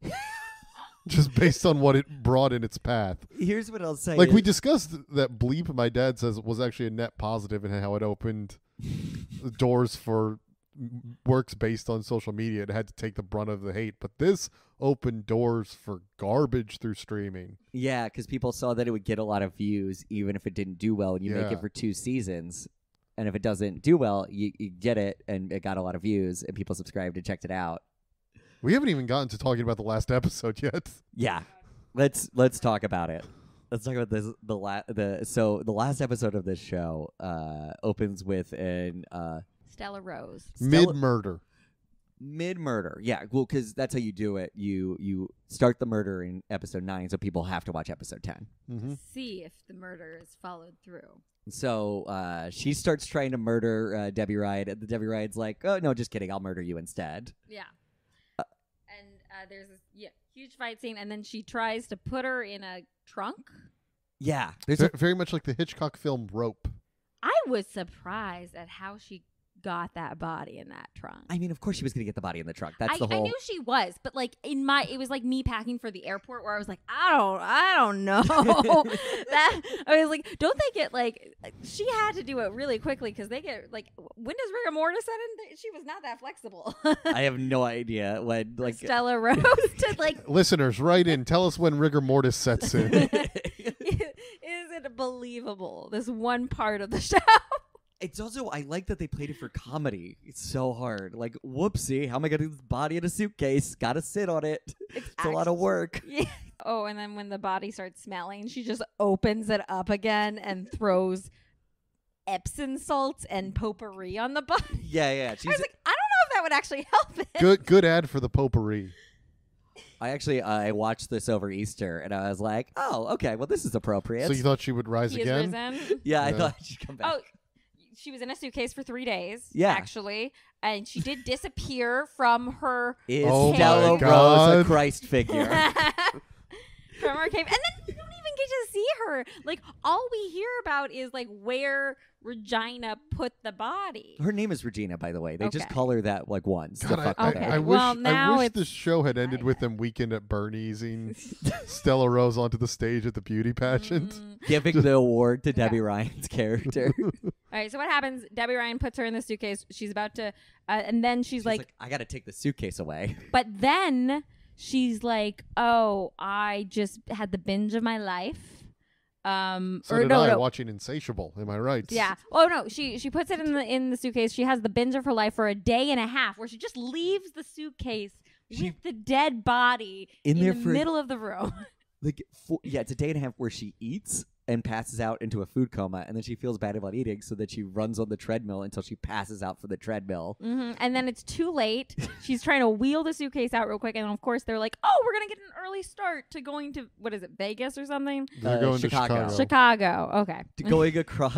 Just based on what it brought in its path. Here's what I'll say. Like, we discussed that Bleep, my dad says, was actually a net positive in how it opened the doors for works based on social media. It had to take the brunt of the hate, but this opened doors for garbage through streaming. Yeah, because people saw that it would get a lot of views even if it didn't do well, and you make Yeah. it for 2 seasons, and if it doesn't do well, you get it, and it got a lot of views, and people subscribed and checked it out. We haven't even gotten to talking about the last episode yet. Yeah, let's talk about it. Let's talk about this. So the last episode of this show opens with an Stella Rose. Mid-murder. Mid-murder, yeah. Well, because that's how you do it. You start the murder in episode 9, so people have to watch episode 10. Mm-hmm. See if the murder is followed through. So she starts trying to murder Debbie Ryan, and Debbie Ryan's like, "Oh no, just kidding. I'll murder you instead." Yeah. And there's this huge fight scene, and then she tries to put her in a trunk. Yeah, there's a Very much like the Hitchcock film Rope. I was surprised at how she got that body in that trunk. I mean, of course she was going to get the body in the trunk. That's the whole. I knew she was, but like it was like me packing for the airport where I was like, I don't know. That I was like, don't they get like? She had to do it really quickly because they get like, when does rigor mortis set in? She was not that flexible. I have no idea when like Stella Rose to like. Listeners, write in. Tell us when rigor mortis sets in. Is it believable? This one part of the show. It's also, I like that they played it for comedy. It's so hard. Like, whoopsie, how am I going to do this body in a suitcase? Got to sit on it. It's a lot of work. Yeah. Oh, and then when the body starts smelling, she just opens it up again and throws Epsom salts and potpourri on the body. Yeah. I was like, I don't know if that would actually help it. Good ad for the potpourri. I watched this over Easter, and I was like, oh, okay, well, this is appropriate. So you thought she would rise He is again? risen. Yeah, I Yeah. thought she'd come back. Oh, she was in a suitcase for 3 days. Yeah. Actually. And she did disappear from her Is Oh Stella my Rose a God. Christ figure? from her cave. And then you don't even get to see her. Like, all we hear about is like where Regina put the body. Her name is Regina, by the way. They just Okay. call her that like once. to God, fuck I- with okay. her. I Well, now wish it's this show had ended with them Weekend at Bernie's-ing Stella Rose onto the stage at the beauty pageant. Mm. Giving the award to Okay. Debbie Ryan's character. All right, so what happens? Debbie Ryan puts her in the suitcase. She's about to, and then she's like, I got to take the suitcase away. but then she's like, oh, I just had the binge of my life. So Or did no, I no. watching Insatiable. Am I right? Yeah. Oh no, she puts it in the suitcase. She has the binge of her life for a day and a half, where she just leaves the suitcase with the dead body In in there the for- middle of the room. Like, it's a day and a half where she eats and passes out into a food coma, and then she feels bad about eating, so that she runs on the treadmill until she passes out for the treadmill. And then it's too late. She's trying to wheel the suitcase out real quick, and of course they're like, "Oh, we're gonna get an early start to going to what is it, Vegas or something?" They're going Chicago. to Chicago. Chicago. Okay. Going across.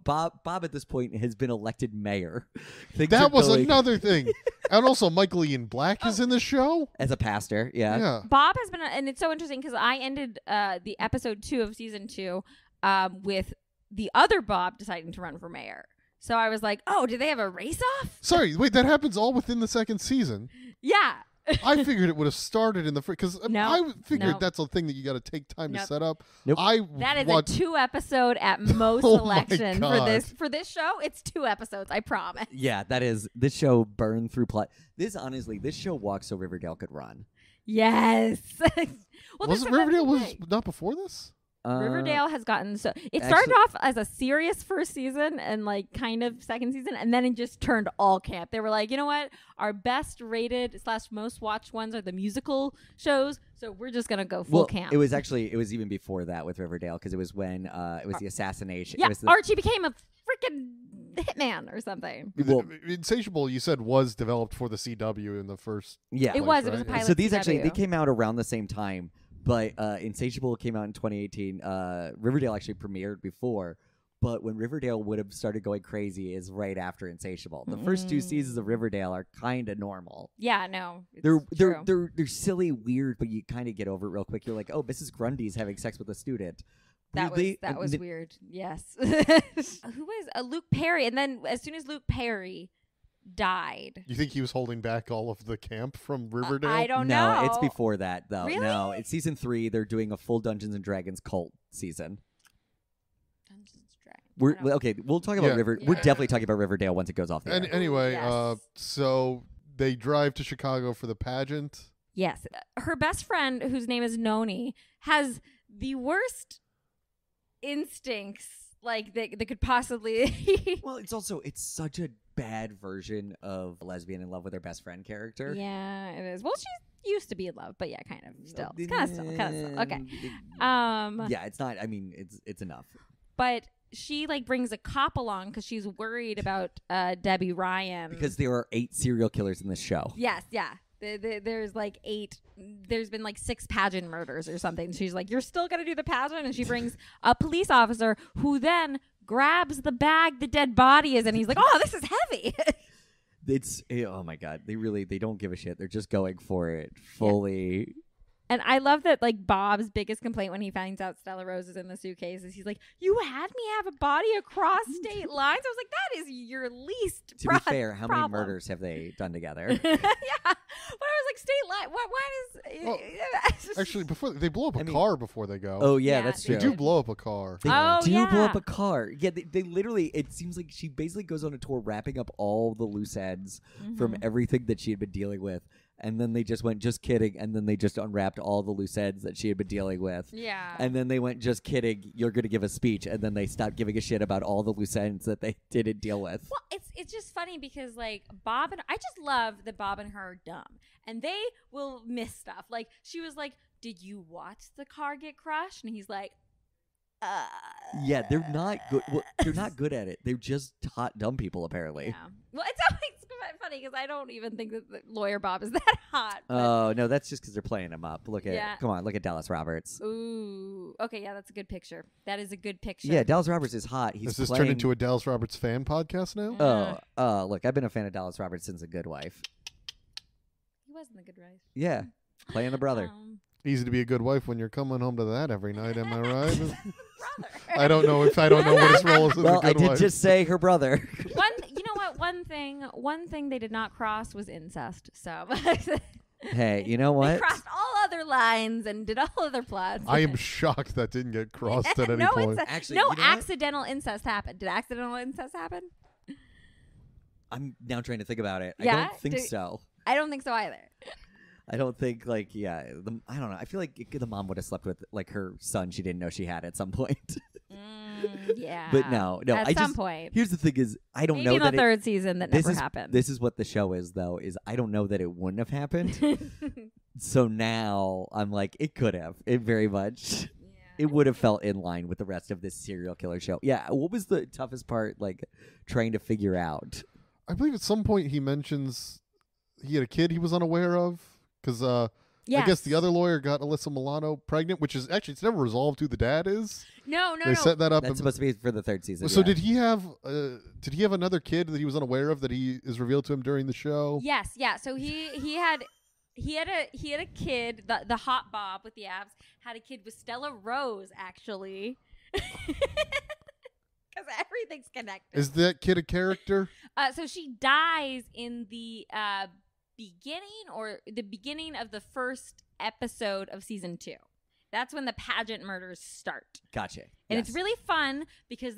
Bob at this point has been elected mayor. Things are That was going- another thing. And also, Michael Ian Black is in the show. as a pastor. Yeah. Yeah. Bob has been, and it's so interesting because I ended the episode 2 of season 2 with the other Bob deciding to run for mayor. So I was like, oh, did they have a race off? Sorry, wait, that happens all within the second season. Yeah. I figured it would have started in the first, because No, I figured no. that's a thing that you got to take time to Nope. set up. Nope. That is watched- a 2 episode at most Oh my selection for God. this show. It's 2 episodes, I promise. Yeah, that is. This show burned through plot. This show walks so Riverdale could run. Yes. Well, was that's it Riverdale the was thing. not before this? Riverdale has gotten so. It started off as a serious first season and like kind of second season, and then it just turned all camp. They were like, you know what? Our best rated / most watched ones are the musical shows, so we're just gonna go full camp. It was even before that with Riverdale, because it was when it was the assassination. Yeah, It was the, Archie became a freaking hitman or something. well, Insatiable, you said, was developed for the CW in the first. yeah. It was. It was a right? pilot. So these actually CW. they came out around the same time, but Insatiable came out in 2018. Riverdale actually premiered before, but when Riverdale would have started going crazy is right after Insatiable. The first 2 seasons of Riverdale are kind of normal. Yeah, no, it's They're true. they're silly, weird, but you kind of get over it real quick. You're like, oh, Mrs. Grundy's having sex with a student. That Really? was And th- weird. Yes. Who was Luke Perry? And then as soon as Luke Perry died, You think he was holding back all of the camp from Riverdale? I don't No, know. it's before that though. Really? No, it's season 3. They're doing a full Dungeons and Dragons cult season. Dungeons and Dragons. I don't- Okay. We'll talk about Yeah. We're Yeah. definitely talking about Riverdale once it goes off the And air. anyway, Yes. so they drive to Chicago for the pageant. Yes, her best friend, whose name is Noni, has the worst instincts like that could possibly. Well, it's such a bad version of a lesbian in love with her best friend character. Yeah, it is. Well, she used to be in love, but yeah, kind of still. It's kind of still. Okay. Yeah, it's not. I mean, it's enough. But she like brings a cop along because she's worried about Debbie Ryan. Because there are 8 serial killers in this show. Yes, yeah. There's like 8. There's been like 6 pageant murders or something. She's like, you're still gonna do the pageant, and she brings a police officer who then grabs the bag the dead body is, and he's like, oh, this is heavy. Oh my god, they don't give a shit. They're just going for it fully. And I love that, like, Bob's biggest complaint when he finds out Stella Rose is in the suitcase is he's like, you had me have a body across state lines? I was like, that is your least To be fair, how many murders have they done together? Yeah. But I was like, state line, what is... Actually, before they blow up a car before they go. Oh, yeah, Yeah, that's They true. do blow up a car. They Oh, do yeah. blow up a car. Yeah, they literally, it seems like she basically goes on a tour wrapping up all the loose ends from everything that she had been dealing with. And then they just went, just kidding. And then they just unwrapped all the loose ends that she had been dealing with. Yeah. And then they went, just kidding, you're going to give a speech. And then they stopped giving a shit about all the loose ends that they didn't deal with. Well, it's just funny because, like, Bob and I just love that Bob and her are dumb. And they will miss stuff. Like, she was like, did you watch the car get crushed? And he's like, Yeah, they're not good. Well, they're not good at it. They're just hot dumb people, apparently. Yeah. Well, it's always quite funny because I don't even think that the lawyer Bob is that hot. But Oh, no, that's just because they're playing him up. Look at, Yeah. come on, look at Dallas Roberts. ooh, okay, yeah, that's a good picture. That is a good picture. Yeah, Dallas Roberts is hot. He's Does this playing... turn into a Dallas Roberts fan podcast now? Look, I've been a fan of Dallas Roberts since A Good Wife. He wasn't a good wife. Yeah, playing the brother. Easy to be a good wife when you're coming home to that every night, am I right? Brother. I don't know what his role is as Well, a good I did wife. just say her brother. You know what? One thing they did not cross was incest. So Hey, you know they what? crossed all other lines and did all other plots. I am shocked that didn't get crossed at any no point. incest, Actually, no you know what? accidental incest happened. Did accidental incest happen? I'm now trying to think about it. I Yeah? don't think so. I don't think so either. I don't think, like, I don't know. I feel like the mom would have slept with, like, her son she didn't know she had at some point. Yeah. But no. At some point. Here's the thing is, I don't Maybe know in the that third season that never happened. This is what the show is, though, is I don't know that it wouldn't have happened. So now I'm like, it could have. It very much. It would have felt in line with the rest of this serial killer show. Yeah. What was the toughest part, like, trying to figure out? I believe at some point he mentions he had a kid he was unaware of. Because I guess the other lawyer got Alyssa Milano pregnant, which is actually, it's never resolved who the dad is. No. They set that up. That's supposed to be for the third season. So yeah. did he have another kid that he was unaware of that he is revealed to him during the show? Yes, yeah. So he had a kid. The hot Bob with the abs had a kid with Stella Rose, actually. Because everything's connected. Is that kid a character? So she dies in the beginning of the first episode of season 2. That's when the pageant murders start. Gotcha. And Yes. it's really fun because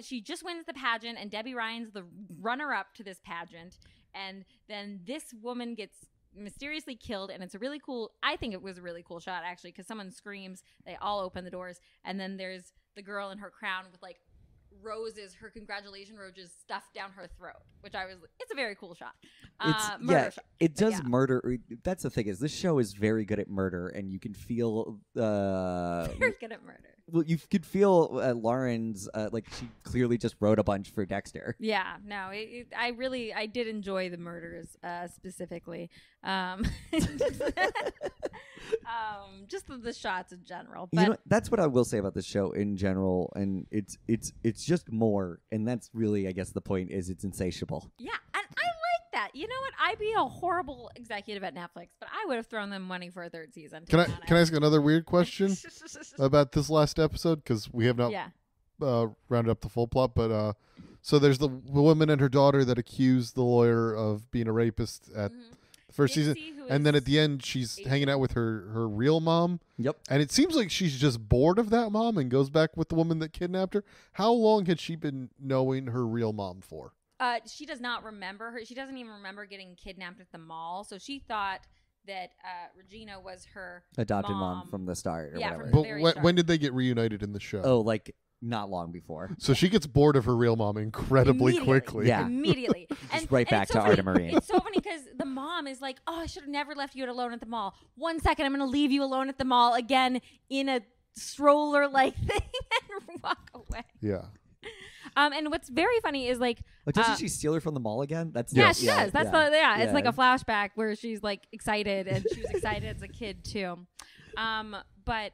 she just wins the pageant and Debbie Ryan's the runner-up to this pageant. And then this woman gets mysteriously killed, and I think it was a really cool shot, actually, because someone screams, they all open the doors, and then there's the girl in her crown with, like, her congratulation roses stuffed down her throat, which it's a very cool shot. Murder shot. It does Yeah. murder. That's the thing is this show is very good at murder, and you can feel Very good at murder. well, you could feel Lauren's like she clearly just wrote a bunch for Dexter. Yeah, no, I did enjoy the murders specifically. Just the shots in general. But You know, that's what I will say about the show in general, and it's just more, and that's really, I guess, the point is it's insatiable. yeah, and I like that. You know what? I'd be a horrible executive at Netflix, but I would have thrown them money for a third season. Can I ask another weird question about this last episode? Because we have not rounded up the full plot, but so there's the woman and her daughter that accused the lawyer of being a rapist at the first season, and then at the end she's hanging out with her real mom. Yep. And it seems like she's just bored of that mom and goes back with the woman that kidnapped her. How long had she been knowing her real mom for? She does not remember her. She doesn't even remember getting kidnapped at the mall. So she thought that Regina was her Adopted mom from the start or Yeah, whatever. from But very when did they get reunited in the show? Oh, like not long before. So she gets bored of her real mom incredibly Immediately. quickly. Yeah. Immediately. Just right back it's to so funny. Arta Marine. It's so funny because the mom is like, oh, I should have never left you alone at the mall. 1 second, I'm going to leave you alone at the mall again in a stroller-like thing and walk away. Yeah. And what's very funny is like, Like, doesn't she steal her from the mall again? That's yeah, the, she does. That's it's like Yeah. a flashback where she's like excited, and she was excited as a kid too. But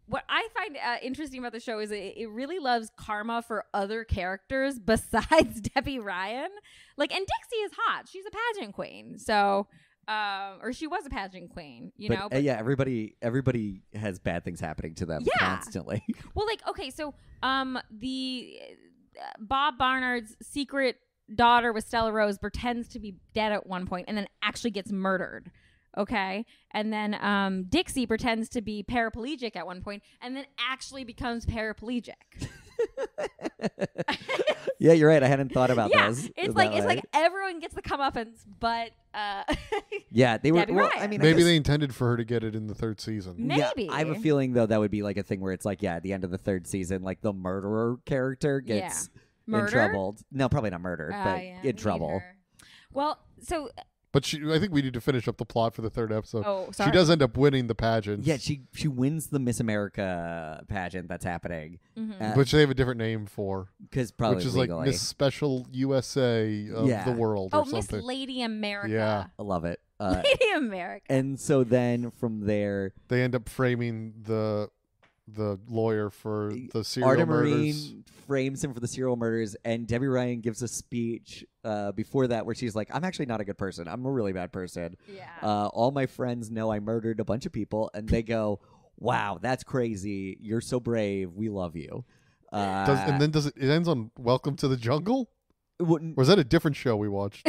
what I find interesting about the show is it really loves karma for other characters besides Debbie Ryan. Like, and Dixie is hot. She's a pageant queen. So or she was a pageant queen, you But, know. But, yeah, everybody has bad things happening to them Yeah. constantly. well, like, okay, so the Bob Barnard's secret daughter with Stella Rose pretends to be dead at one point and then actually gets murdered. Okay. And then Dixie pretends to be paraplegic at one point and then actually becomes paraplegic. Yeah, you're right. I hadn't thought about Yeah, those. it's that like way. everyone gets the comeuppance, but Yeah, they were. Debbie Well, Ryan. I mean, I Maybe guess- they intended for her to get it in the 3rd season. Maybe. Yeah, I have a feeling though that would be like a thing where it's like, yeah, at the end of the 3rd season, like the murderer character gets in Murder? trouble. No, probably not murdered, but Yeah, in we trouble. need her. Well, so But I think we need to finish up the plot for the 3rd episode. oh, sorry. She does end up winning the pageant. Yeah, she wins the Miss America pageant that's happening, Mhm. Which they have a different name for. because probably which is legally. like Miss Special USA of Yeah. the world Oh, or Miss something. Lady America. Yeah. I love it. Lady America. And so then from there, They end up framing the lawyer for the serial Arta murders. Marine frames him for the serial murders, and Debbie Ryan gives a speech before that where she's like, "I'm actually not a good person. I'm a really bad person. Yeah. All my friends know I murdered a bunch of people," and they go, "Wow, that's crazy. You're so brave. We love you." Does it ends on Welcome to the Jungle? Wouldn't, Or is that a different show we watched?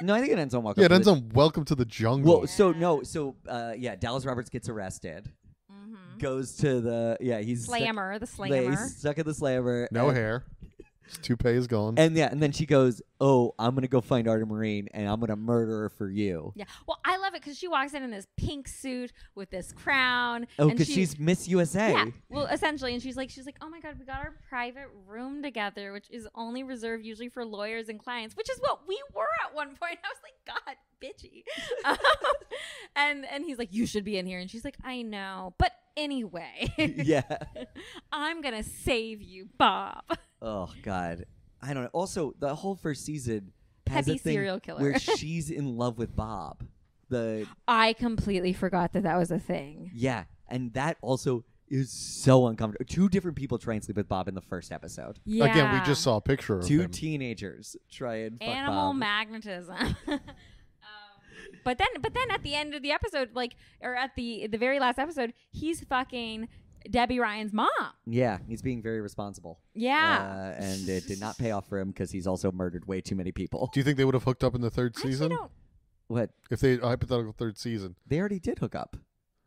no, I think it ends on Welcome. Yeah, it to ends the- on Welcome to the Jungle. Well, yeah, Dallas Roberts gets arrested, Mhm. goes to the he's Slammer, the stuck, slammer. he's stuck in the slammer. No and, hair. His toupee is gone. And then she goes, "Oh, I'm gonna go find Arta Marine, and I'm gonna murder her for you." Yeah. Well, I love it because she walks in this pink suit with this crown. Oh, and because she's Miss USA. Yeah. Well, essentially, and she's like, "Oh my God, we got our private room together, which is only reserved usually for lawyers and clients, which is what we were at one point." I was like, "God, bitchy," and he's like, "You should be in here," and she's like, "I know, but anyway, Yeah. I'm gonna save you, Bob." Oh God, I don't know. Also, the whole first season has Peppy a thing serial killer. where she's in love with Bob. I completely forgot that was a thing. And that also is so uncomfortable. 2 different people try and sleep with Bob in the first episode. Yeah. Again, we just saw a picture of 2 him. teenagers try and fuck animal Bob. magnetism. But then at the end of the episode, or at the very last episode, he's fucking Debbie Ryan's mom. Yeah, he's being very responsible. Yeah. And it did not pay off for him because he's also murdered way too many people. Do you think they would have hooked up in the 3rd I season? don't. What? If they a hypothetical 3rd season. They already did hook up.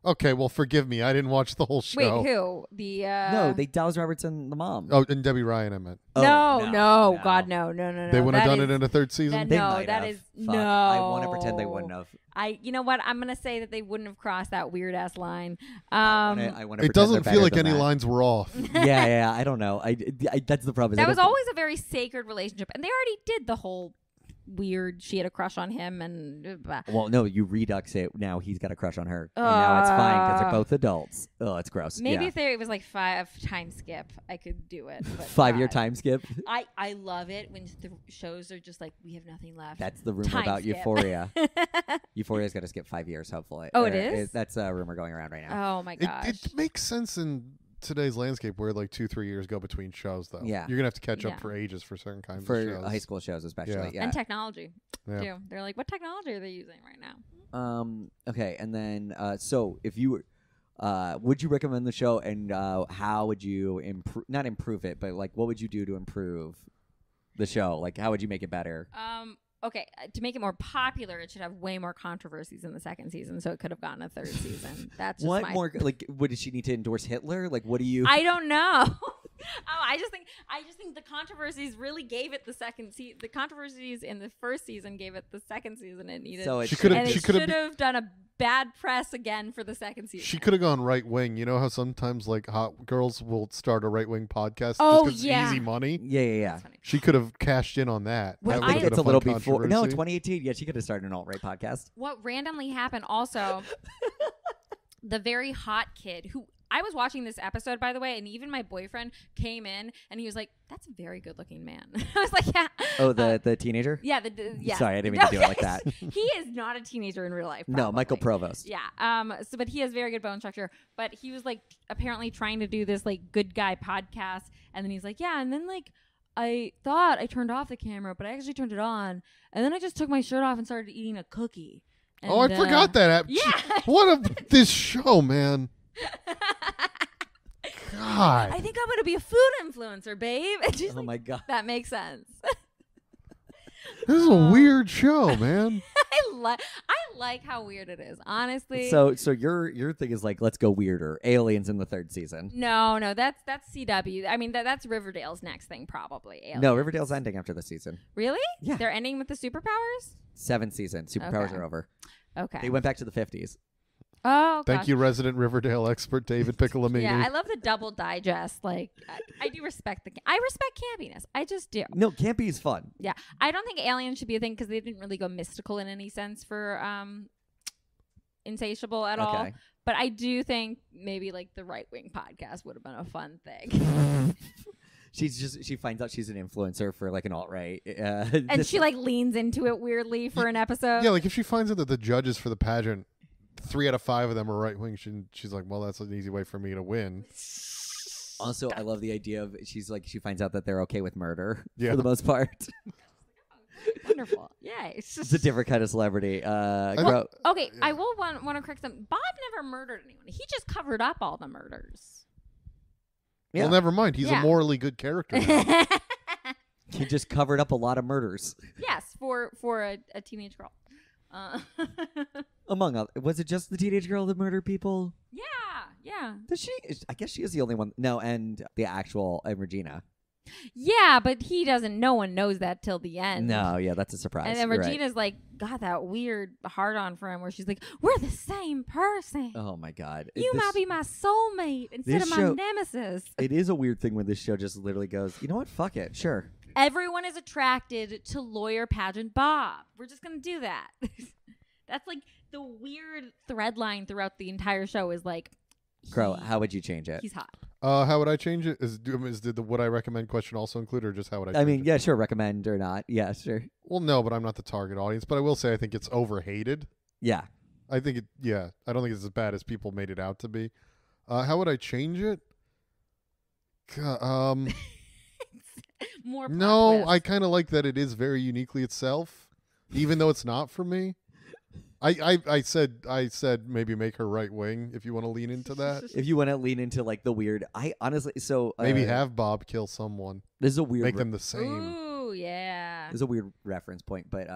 Okay, well, forgive me. I didn't watch the whole show. Wait, who? The No, Dallas Roberts and the mom. Oh, and Debbie Ryan, I meant. Oh, no, God, no. They wouldn't have That done it is- in a 3rd season? that- They No, might that have. is- Fuck. no. I want to pretend they wouldn't have. You know what? I'm gonna say that they wouldn't have crossed that weird ass line. I wanna It pretend doesn't they're feel better like than any that. lines were off. Yeah, I don't know. I that's the problem. is I That was don't always a very sacred relationship, and they already did the whole weird. She had a crush on him, and Well, no, you redux it. Now he's got a crush on her, and now it's fine because they're both adults. Oh, it's gross. maybe yeah. if it was like 5 time skip, I could do it. But 5-year God. time skip. I love it when the shows are just like, we have nothing left. That's the rumor Time about skip. Euphoria. Euphoria's got to skip 5 years, hopefully. Oh, it is? That's a rumor going around right now. Oh my gosh. It makes sense in today's landscape where 2-3 years go between shows, though. Yeah. You're going to have to catch Yeah. up for ages for certain kinds For of shows. high school shows, especially. Yeah. Yeah. And technology Yeah. too. They're like, what technology are they using right now? Okay, and then so if you were, would you recommend the show, and how would you not improve it, but what would you do to improve the show? How would you make it better? Okay, to make it more popular, it should have way more controversies in the 2nd season, so it could have gotten a 3rd season. That's just What my more? What does she need to endorse Hitler? What do you? I don't know. I just think the controversies really gave it the second season. The controversies in the 1st season gave it the 2nd season. It needed. So She could've- and she it could've should have done a bad press again for the 2nd season. She could have gone right wing. You know how sometimes hot girls will start a right wing podcast Oh, just 'cause yeah. it's easy money? Yeah. That's funny. She could have cashed in on that. Well, That I would've think been It's a fun little before. No, controversy. 2018. Yeah, she could have started an alt-right podcast. What randomly happened also, the very hot kid who I was watching this episode, by the way, and even my boyfriend came in and he was like, "That's a very good looking man." I was like, "Yeah." Oh, the teenager. Yeah, yeah. Sorry, I didn't mean to do it like that. He is not a teenager in real life. No, Michael probably. Provost. Yeah. But he has very good bone structure. But he was apparently trying to do this good guy podcast, and then he's like, "Yeah," and then I thought I turned off the camera, but I actually turned it on, and then I just took my shirt off and started eating a cookie. And, I forgot that. Yeah. This show, man. God. I think I'm gonna be a food influencer, babe. And she's Oh my God. that makes sense. This is a weird show, man. I like how weird it is, honestly. So your thing is like, let's go weirder. Aliens in the 3rd season. No, that's CW. I mean, that's Riverdale's next thing, probably. Aliens. No, Riverdale's ending after this season. Really? Yeah. They're ending with the superpowers? 7th season. Superpowers Okay. are over. Okay. They went back to the 50s. Oh, Thank gosh. you, resident Riverdale expert David Piccolomini. Yeah, I love the double digest. Like, I do respect I respect campiness. I just do. No, campy is fun. Yeah, I don't think aliens should be a thing because they didn't really go mystical in any sense for Insatiable at all. Okay. But I do think maybe like the Right Wing podcast would have been a fun thing. She finds out she's an influencer for like an alt-right. And she like leans into it weirdly for an episode. Yeah, like if she finds out that the judges for the pageant, 3 out of 5 of them are right wing, she's like, well, that's an easy way for me to win. Also, I love the idea of she finds out that they're okay with murder Yeah. for the most part. Wonderful. Yay. It's a different kind of celebrity. Okay, Yeah. I will want to correct something. Bob never murdered anyone. He just covered up all the murders. Yeah. Well, never mind. He's Yeah. a morally good character now. He just covered up a lot of murders. Yes, for a teenage girl. Among others. Was it just the teenage girl that murdered people? Yeah. Does she? I guess she is the only one. No, and the actual Regina. Yeah, but he doesn't. No one knows that till the end. No, yeah, that's a surprise. And then You're right. Regina's like, got that weird hard on for him where she's like, we're the same person. Oh my God. You might be my soulmate instead of my show- nemesis. It is a weird thing when this show just literally goes, you know what? Fuck it. Sure. Everyone is attracted to lawyer pageant Bob. We're just going to do that. That's like the weird thread line throughout the entire show is like, Crow, how would you change it? he's hot. How would I change it? Did the would I recommend question also include, or just how would I change I mean, it? yeah, sure. Recommend or not. Yeah, sure. Well, no, but I'm not the target audience. But I will say I think it's overhated. Yeah. I think I don't think it's as bad as people made it out to be. How would I change it? More plot No, twists. I kind of like that it is very uniquely itself, even though it's not for me. I said maybe make her right wing if you want to lean into that. If you want to lean into like the weird, I honestly, so Maybe have Bob kill someone, this is a weird, make them the same. Ooh, yeah. this is a weird reference point, but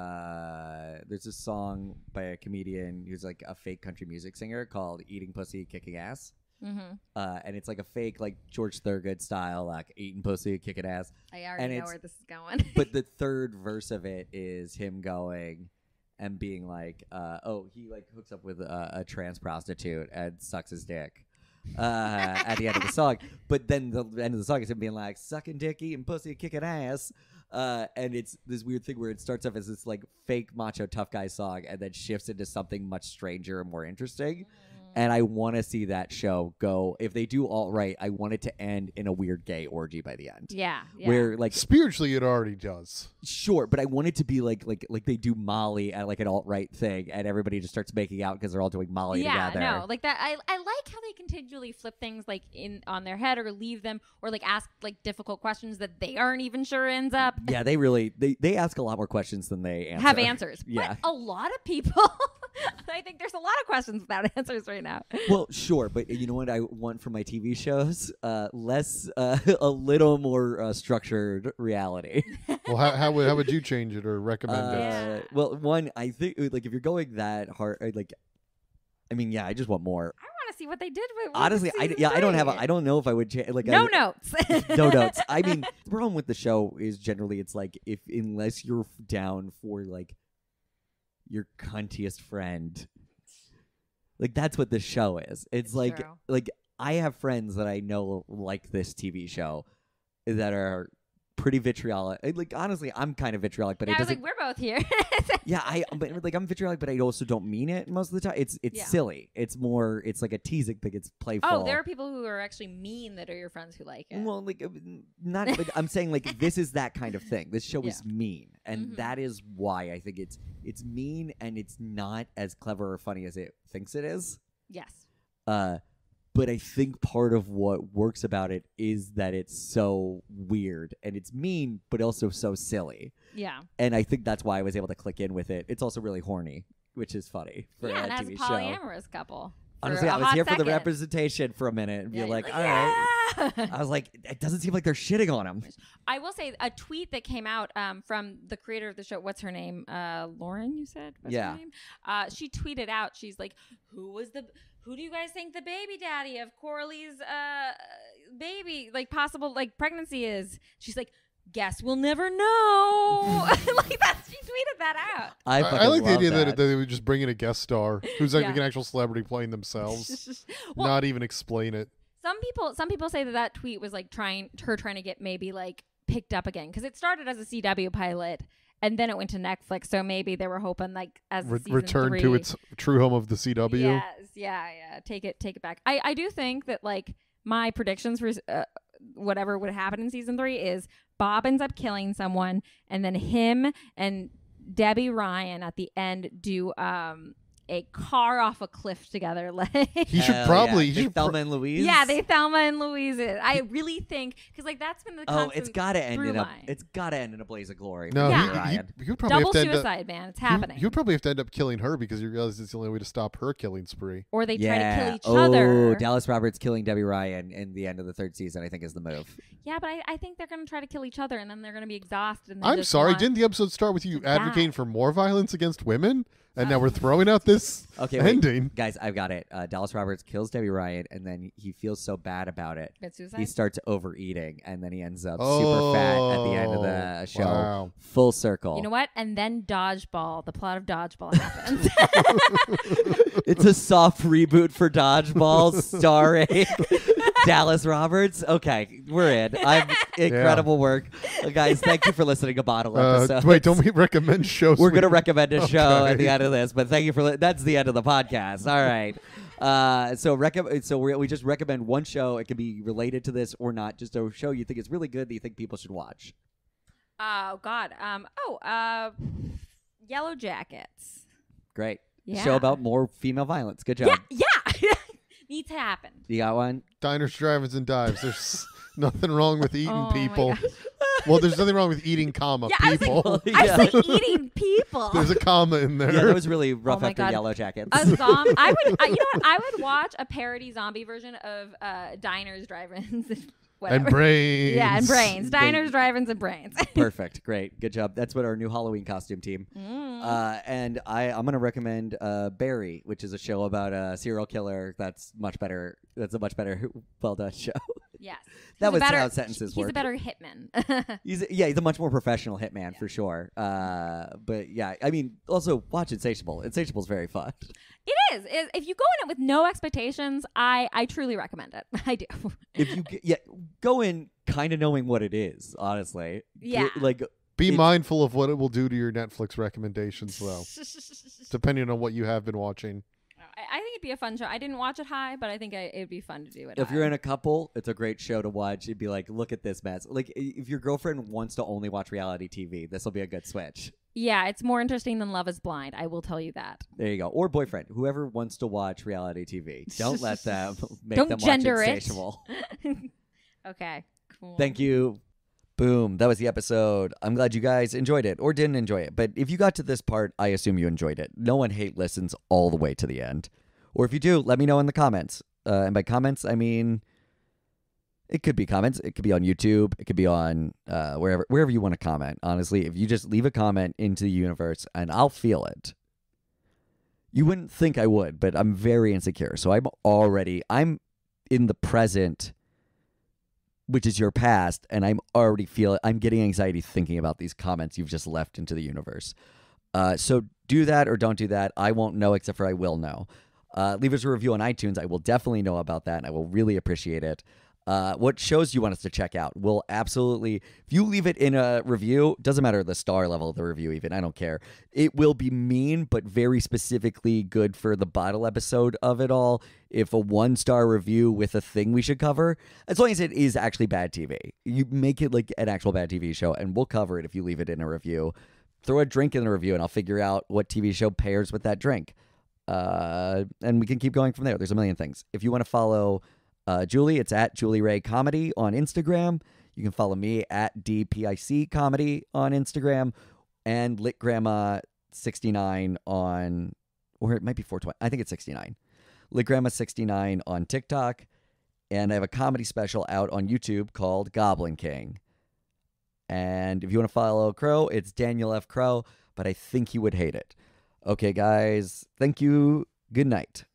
there's this song by a comedian who's like a fake country music singer called "Eating Pussy, Kicking Ass." Mm-hmm. And it's like a fake, like George Thorogood style, like eating pussy, kicking ass. I already know it's- where this is going. But the third verse of it is him going and being like, he like hooks up with a trans prostitute and sucks his dick at the end of the song. But then the end of the song is him being like, sucking dick, eating pussy, kicking ass. And it's this weird thing where it starts off as this like fake macho tough guy song and then shifts into something much stranger and more interesting. And I want to see that show go. If they do alt right, I want it to end in a weird gay orgy by the end. yeah. Where like Spiritually, it already does. sure, but I want it to be like they do Molly at like an alt right thing, and everybody just starts making out because they're all doing Molly together. No, like that. I like how they continually flip things like on their head or leave them or like ask like difficult questions that they aren't even sure ends up. Yeah, they really they ask a lot more questions than they answer. Have answers. Yeah. But a lot of people, I think there's a lot of questions without answers right now. Well, sure, but you know what I want from my TV shows? Less, a little more structured reality. Well, how would you change it or recommend it? Yeah. Well, one, I think like if you're going that hard, like, I mean, yeah, I just want more. I want to see what they did with Honestly, I don't know if I would change. Like, No notes. No notes. I mean, the problem with the show is generally it's like unless you're down for like your cuntiest friend, like that's what this show is. It's like true. I have friends that I know like this TV show that are pretty vitriolic. Like honestly, I'm kind of vitriolic, but Yeah, it I was doesn't. like, we're both here. But like I'm vitriolic, but I also don't mean it most of the time. It's Yeah. silly. It's more. It's like a teasing thing. It's playful. Oh, there are people who are actually mean that are your friends who like it. Well, like not. Like, I'm saying like this is that kind of thing. This show is mean, and Mhm. that is why I think it's mean, and it's not as clever or funny as it thinks it is. Yes. But I think part of what works about it is that it's so weird and it's mean, but also so silly. Yeah. And I think that's why I was able to click in with it. It's also really horny. which is funny for Yeah, a and as a TV show. polyamorous couple. Honestly, I was here for the representation for a minute and be Yeah, like, you're all right. I was like, it doesn't seem like they're shitting on him. I will say a tweet that came out from the creator of the show. What's her name? Lauren, you said? What's Yeah. her name? She tweeted out, she's like, who do you guys think the baby daddy of Coralie's baby, like possible like pregnancy is? She's like, guess we'll never know. Like that, she tweeted that out. I like the idea that. that they would just bring in a guest star who's like Yeah. an actual celebrity playing themselves, Well, not even explain it. Some people say that tweet was like trying to get maybe like picked up again because it started as a CW pilot and then it went to Netflix. So maybe they were hoping like as season Return 3, to its true home of the CW. Yes, yeah. Take it back. I do think that like my predictions for whatever would happen in season 3 is Bob ends up killing someone, and then him and Debbie Ryan at the end do a car off a cliff together. Like He should probably. They Thelma and Louise. yeah, they Thelma and Louise it. I really think because like that's been the constant it's gotta end in line. it's gotta end in a blaze of glory. No, for Yeah. Ryan. he would probably double have to end up. suicide, man. It's happening. You would probably have to end up killing her because you realize it's the only way to stop her killing spree. Or they try to kill each Oh, other. Dallas Roberts killing Debbie Ryan in the end of the 3rd season, I think, is the move. Yeah, but I think they're going to try to kill each other, and then they're going to be exhausted. And they I'm just sorry, want- didn't the episode start with you to advocating die. for more violence against women? And now we're throwing out this Okay, wait. ending. Guys, I've got it. Dallas Roberts kills Debbie Ryan, and then he feels so bad about it. Commit suicide? He starts overeating, and then he ends up super fat at the end of the show. Wow. Full circle. You know what? And then Dodgeball, the plot of Dodgeball happens. It's a soft reboot for Dodgeball starring Dallas Roberts. Okay, we're in. Incredible work. Guys, thank you for listening to Bottle Episode. Wait, don't we recommend shows? We're going to recommend a show Okay. at the end of this, but thank you for that's the end of the podcast. All right. We just recommend one show. It can be related to this or not. Just a show you think is really good that you think people should watch. Oh, God. Yellow Jackets. Great. Yeah. Show about more female violence. Good job. Yeah. Needs to happen. You got one? Diners, drive-ins, and dives. There's nothing wrong with eating Oh, my people. God. Well, there's nothing wrong with eating, comma, Yeah, I was people. like, I was like eating people. There's a comma in there. Yeah, that was really rough my after God. Yellow Jackets. I would, you know what? I would watch a parody zombie version of Diners, Drive-Ins, whatever. And brains. Yeah, and brains. Diners, drive-ins, and brains. Perfect. Great. Good job. That's what our new Halloween costume team. And I'm going to recommend Barry, which is a show about a serial killer. That's much better. That's a much better, well done show. Yes. That was how sentences He's work. a better hitman. He's a much more professional hitman for sure. But yeah, I mean, also watch Insatiable. Insatiable's very fun. It is. If you go in it with no expectations, I truly recommend it. I do. If you go in kind of knowing what it is, honestly. Yeah. Be It's- mindful of what it will do to your Netflix recommendations, though, depending on what you have been watching. I think it'd be a fun show. I didn't watch it high, but I think it'd be fun to do it. If high. you're in a couple, it's a great show to watch. It'd be like, look at this mess. Like, if your girlfriend wants to only watch reality TV, this will be a good switch. Yeah, it's more interesting than Love is Blind. I will tell you that. There you go. Or boyfriend, whoever wants to watch reality TV. Don't let them make Don't them gender watch it. Insatiable. Okay, cool. Thank you. Boom. That was the episode. I'm glad you guys enjoyed it or didn't enjoy it. But if you got to this part, I assume you enjoyed it. No one hate listens all the way to the end. Or if you do, let me know in the comments. And by comments, I mean, it could be comments. It could be on YouTube. It could be on wherever you want to comment. Honestly, if you just leave a comment into the universe and I'll feel it. You wouldn't think I would, but I'm very insecure. So I'm in the present, which is your past, and I'm getting anxiety thinking about these comments you've just left into the universe. So do that or don't do that. I won't know, except for I will know. Leave us a review on iTunes. I will definitely know about that, and I will really appreciate it. What shows you want us to check out? We'll absolutely, if you leave it in a review, doesn't matter the star level of the review even, I don't care. It will be mean, but very specifically good for the bottle episode of it all. If a 1-star review with a thing we should cover, as long as it is actually bad TV. You make it like an actual bad TV show, and we'll cover it if you leave it in a review. Throw a drink in the review, and I'll figure out what TV show pairs with that drink. And we can keep going from there. There's a million things. If you want to follow Julie, it's at Julie Ray Comedy on Instagram. You can follow me at DPIC Comedy on Instagram, and Lit Grandma 69 on or it might be 420. I think it's 69. Lit Grandma 69 on TikTok. And I have a comedy special out on YouTube called Goblin King. And if you want to follow Crow, it's Daniel F. Crow, but I think he would hate it. Okay, guys. Thank you. Good night.